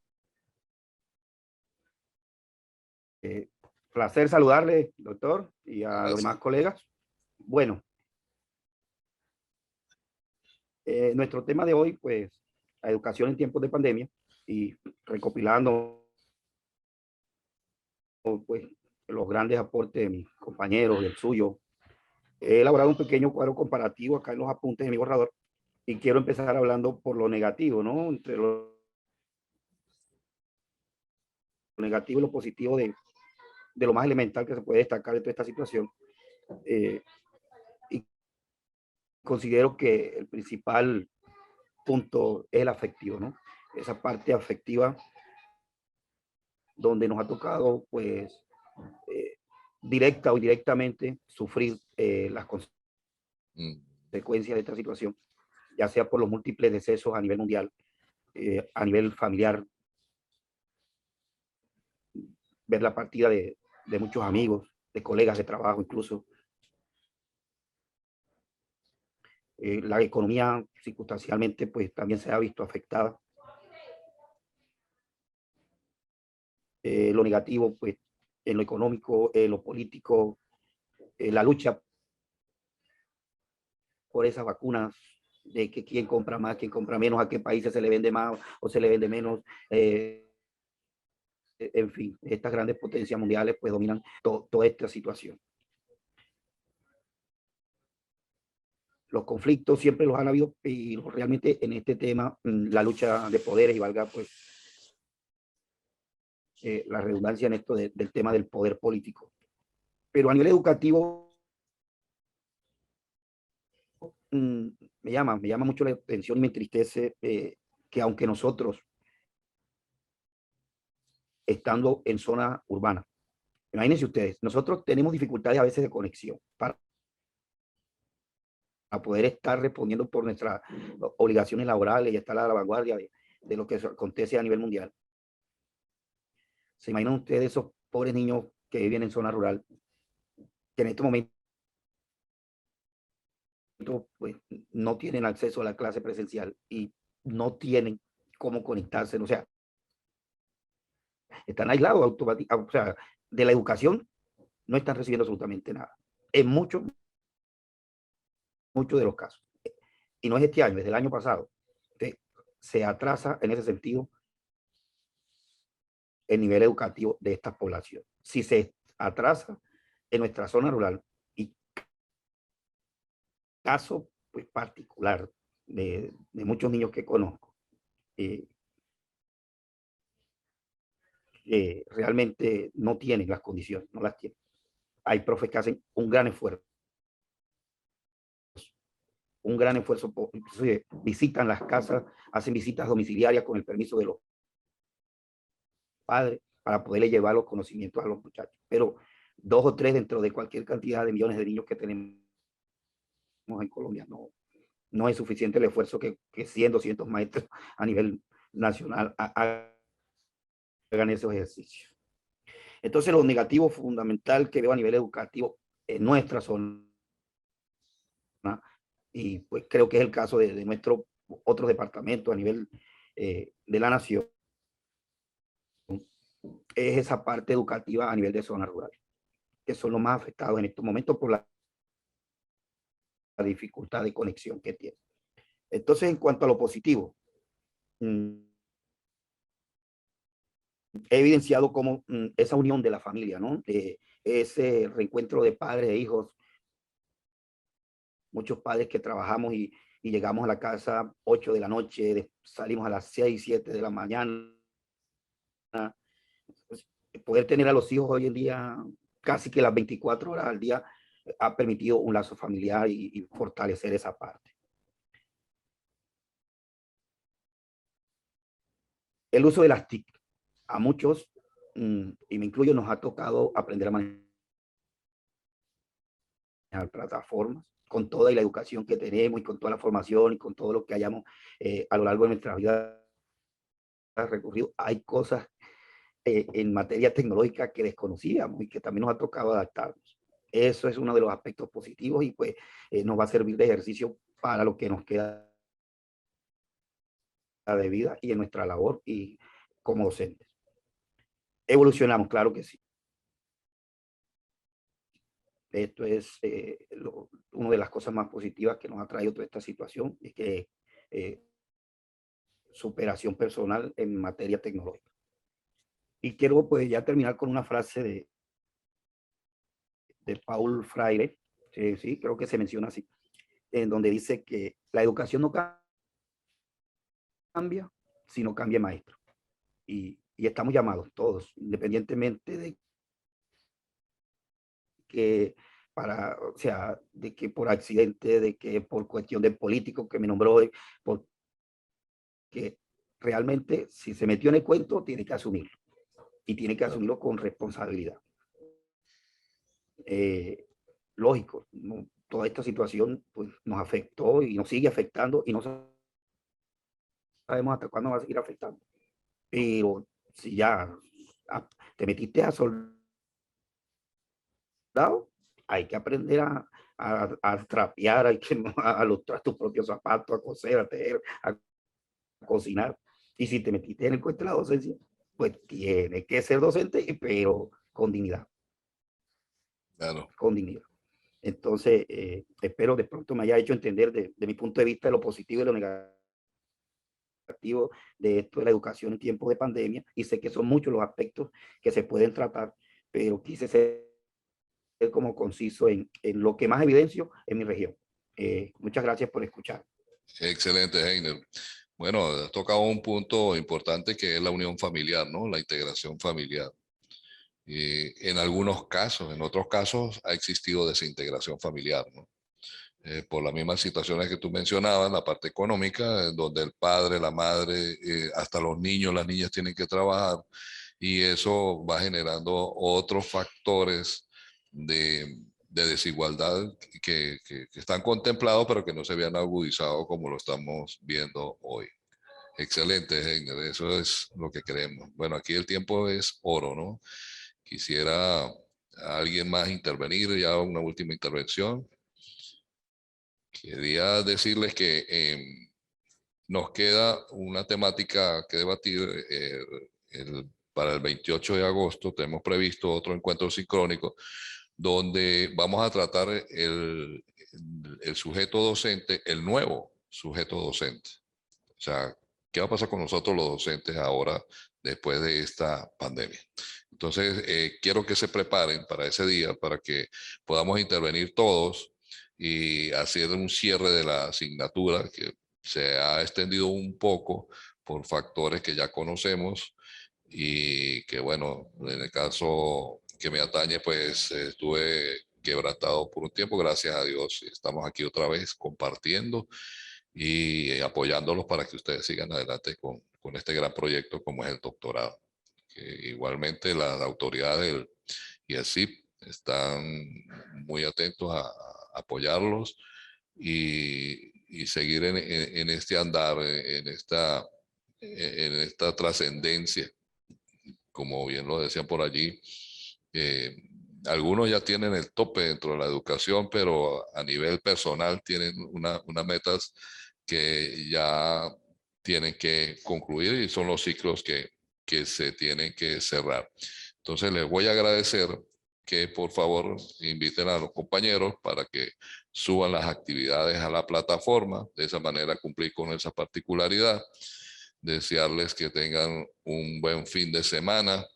Placer saludarle, doctor, y a Gracias. los demás colegas. Bueno, nuestro tema de hoy, pues, la educación en tiempos de pandemia, y recopilando, pues, los grandes aportes de mis compañeros y el suyo, he elaborado un pequeño cuadro comparativo acá en los apuntes de mi borrador, y quiero empezar hablando por lo negativo, ¿no? Entre lo negativo y lo positivo de lo más elemental que se puede destacar de toda esta situación. Y considero que el principal punto es el afectivo, ¿no? Esa parte afectiva donde nos ha tocado, pues, directa o indirectamente sufrir las consecuencias de esta situación, ya sea por los múltiples decesos a nivel mundial, a nivel familiar, ver la partida de muchos amigos, de colegas de trabajo incluso. La economía circunstancialmente pues también se ha visto afectada. Lo negativo pues en lo económico, lo político, la lucha por esas vacunas, de que quién compra más, quién compra menos, a qué países se le vende más o se le vende menos. En fin, estas grandes potencias mundiales pues dominan toda esta situación. Los conflictos siempre los han habido, y realmente en este tema la lucha de poderes, y valga pues la redundancia en esto del tema del poder político. Pero a nivel educativo me llama mucho la atención y me entristece que aunque nosotros, estando en zona urbana, imagínense ustedes, nosotros tenemos dificultades a veces de conexión para poder estar respondiendo por nuestras obligaciones laborales y estar a la vanguardia de lo que acontece a nivel mundial. ¿Se imaginan ustedes esos pobres niños que viven en zona rural, que en este momento pues, no tienen acceso a la clase presencial y no tienen cómo conectarse, o sea, están aislados automáticamente, o sea, de la educación no están recibiendo absolutamente nada, en muchos de los casos. Y no es este año, es del año pasado. Entonces, se atrasa en ese sentido el nivel educativo de esta población. Si se atrasa en nuestra zona rural, y caso pues, particular de muchos niños que conozco, realmente no tienen las condiciones, no las tienen. Hay profes que hacen un gran esfuerzo, inclusive visitan las casas, hacen visitas domiciliarias con el permiso de los padres para poderle llevar los conocimientos a los muchachos. Pero 2 o 3 dentro de cualquier cantidad de millones de niños que tenemos en Colombia, no es suficiente el esfuerzo que 100, 200 maestros a nivel nacional hagan esos ejercicios. Entonces, lo negativo fundamental que veo a nivel educativo en nuestra zona, y pues creo que es el caso de nuestro otro departamento a nivel de la nación, es esa parte educativa a nivel de zona rural, que son los más afectados en estos momentos por la dificultad de conexión que tienen. Entonces, en cuanto a lo positivo, he evidenciado como esa unión de la familia, ¿no? Ese reencuentro de padres e hijos, muchos padres que trabajamos y llegamos a la casa 8 de la noche, salimos a las 6, 7 de la mañana. Pues, poder tener a los hijos hoy en día casi que las 24 horas al día ha permitido un lazo familiar y fortalecer esa parte. El uso de las TIC. A muchos, y me incluyo, nos ha tocado aprender a manejar plataformas con toda la educación que tenemos y con toda la formación y con todo lo que hayamos a lo largo de nuestra vida recurrido. Hay cosas en materia tecnológica que desconocíamos y que también nos ha tocado adaptarnos. Eso es uno de los aspectos positivos y pues nos va a servir de ejercicio para lo que nos queda de vida y en nuestra labor y como docentes. Evolucionamos, claro que sí. Esto es una de las cosas más positivas que nos ha traído toda esta situación, es que superación personal en materia tecnológica. Y quiero pues ya terminar con una frase de Paul Freire, sí, creo que se menciona así, en donde dice que la educación no cambia, sino cambia el maestro. Y estamos llamados todos, independientemente de que o sea, de que por accidente, de que por cuestión de político que me nombró, porque realmente si se metió en el cuento, tiene que asumirlo. Y tiene que asumirlo con responsabilidad. Lógico, ¿no? Toda esta situación pues, nos afectó y nos sigue afectando y no sabemos hasta cuándo va a seguir afectando. Pero si ya te metiste a soldado, hay que aprender a trapear, hay que a lustrar tus propios zapatos, a coser, a tejer, a cocinar. Y si te metiste en el cuento de la docencia, pues tiene que ser docente, pero con dignidad. Claro. Con dignidad. Entonces, espero de pronto me haya hecho entender de mi punto de vista lo positivo y lo negativo de esto de la educación en tiempos de pandemia, y sé que son muchos los aspectos que se pueden tratar, pero quise ser como conciso en lo que más evidencio en mi región. Muchas gracias por escuchar. Excelente, Heiner. Bueno, has tocado un punto importante que es la unión familiar, ¿no? La integración familiar. En algunos casos, en otros casos ha existido desintegración familiar, ¿no? Por las mismas situaciones que tú mencionabas, la parte económica, donde el padre, la madre, hasta los niños, las niñas tienen que trabajar, y eso va generando otros factores de desigualdad que están contemplados, pero que no se habían agudizado como lo estamos viendo hoy. Excelente, Heiner, eso es lo que queremos. Bueno, aquí el tiempo es oro, ¿no? Quisiera a alguien más intervenir, ya una última intervención. Quería decirles que nos queda una temática que debatir. Para el 28 de agosto tenemos previsto otro encuentro sincrónico donde vamos a tratar el sujeto docente, el nuevo sujeto docente. O sea, ¿qué va a pasar con nosotros los docentes ahora después de esta pandemia? Entonces, quiero que se preparen para ese día, para que podamos intervenir todos y hacer un cierre de la asignatura que se ha extendido un poco por factores que ya conocemos y que, bueno, en el caso que me atañe, pues estuve quebrantado por un tiempo. Gracias a Dios estamos aquí otra vez compartiendo y apoyándolos para que ustedes sigan adelante con este gran proyecto como es el doctorado. Que igualmente las autoridades y el CIP están muy atentos a apoyarlos y seguir en este andar, en esta trascendencia, como bien lo decían por allí. Algunos ya tienen el tope dentro de la educación, pero a nivel personal tienen unas metas que ya tienen que concluir y son los ciclos que se tienen que cerrar. Entonces les voy a agradecer que por favor inviten a los compañeros para que suban las actividades a la plataforma, de esa manera cumplir con esa particularidad. Desearles que tengan un buen fin de semana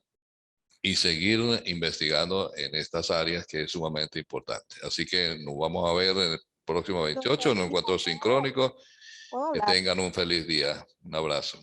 y seguir investigando en estas áreas que es sumamente importante. Así que nos vamos a ver en el próximo 28 en un encuentro sincrónico. Que tengan un feliz día. Un abrazo.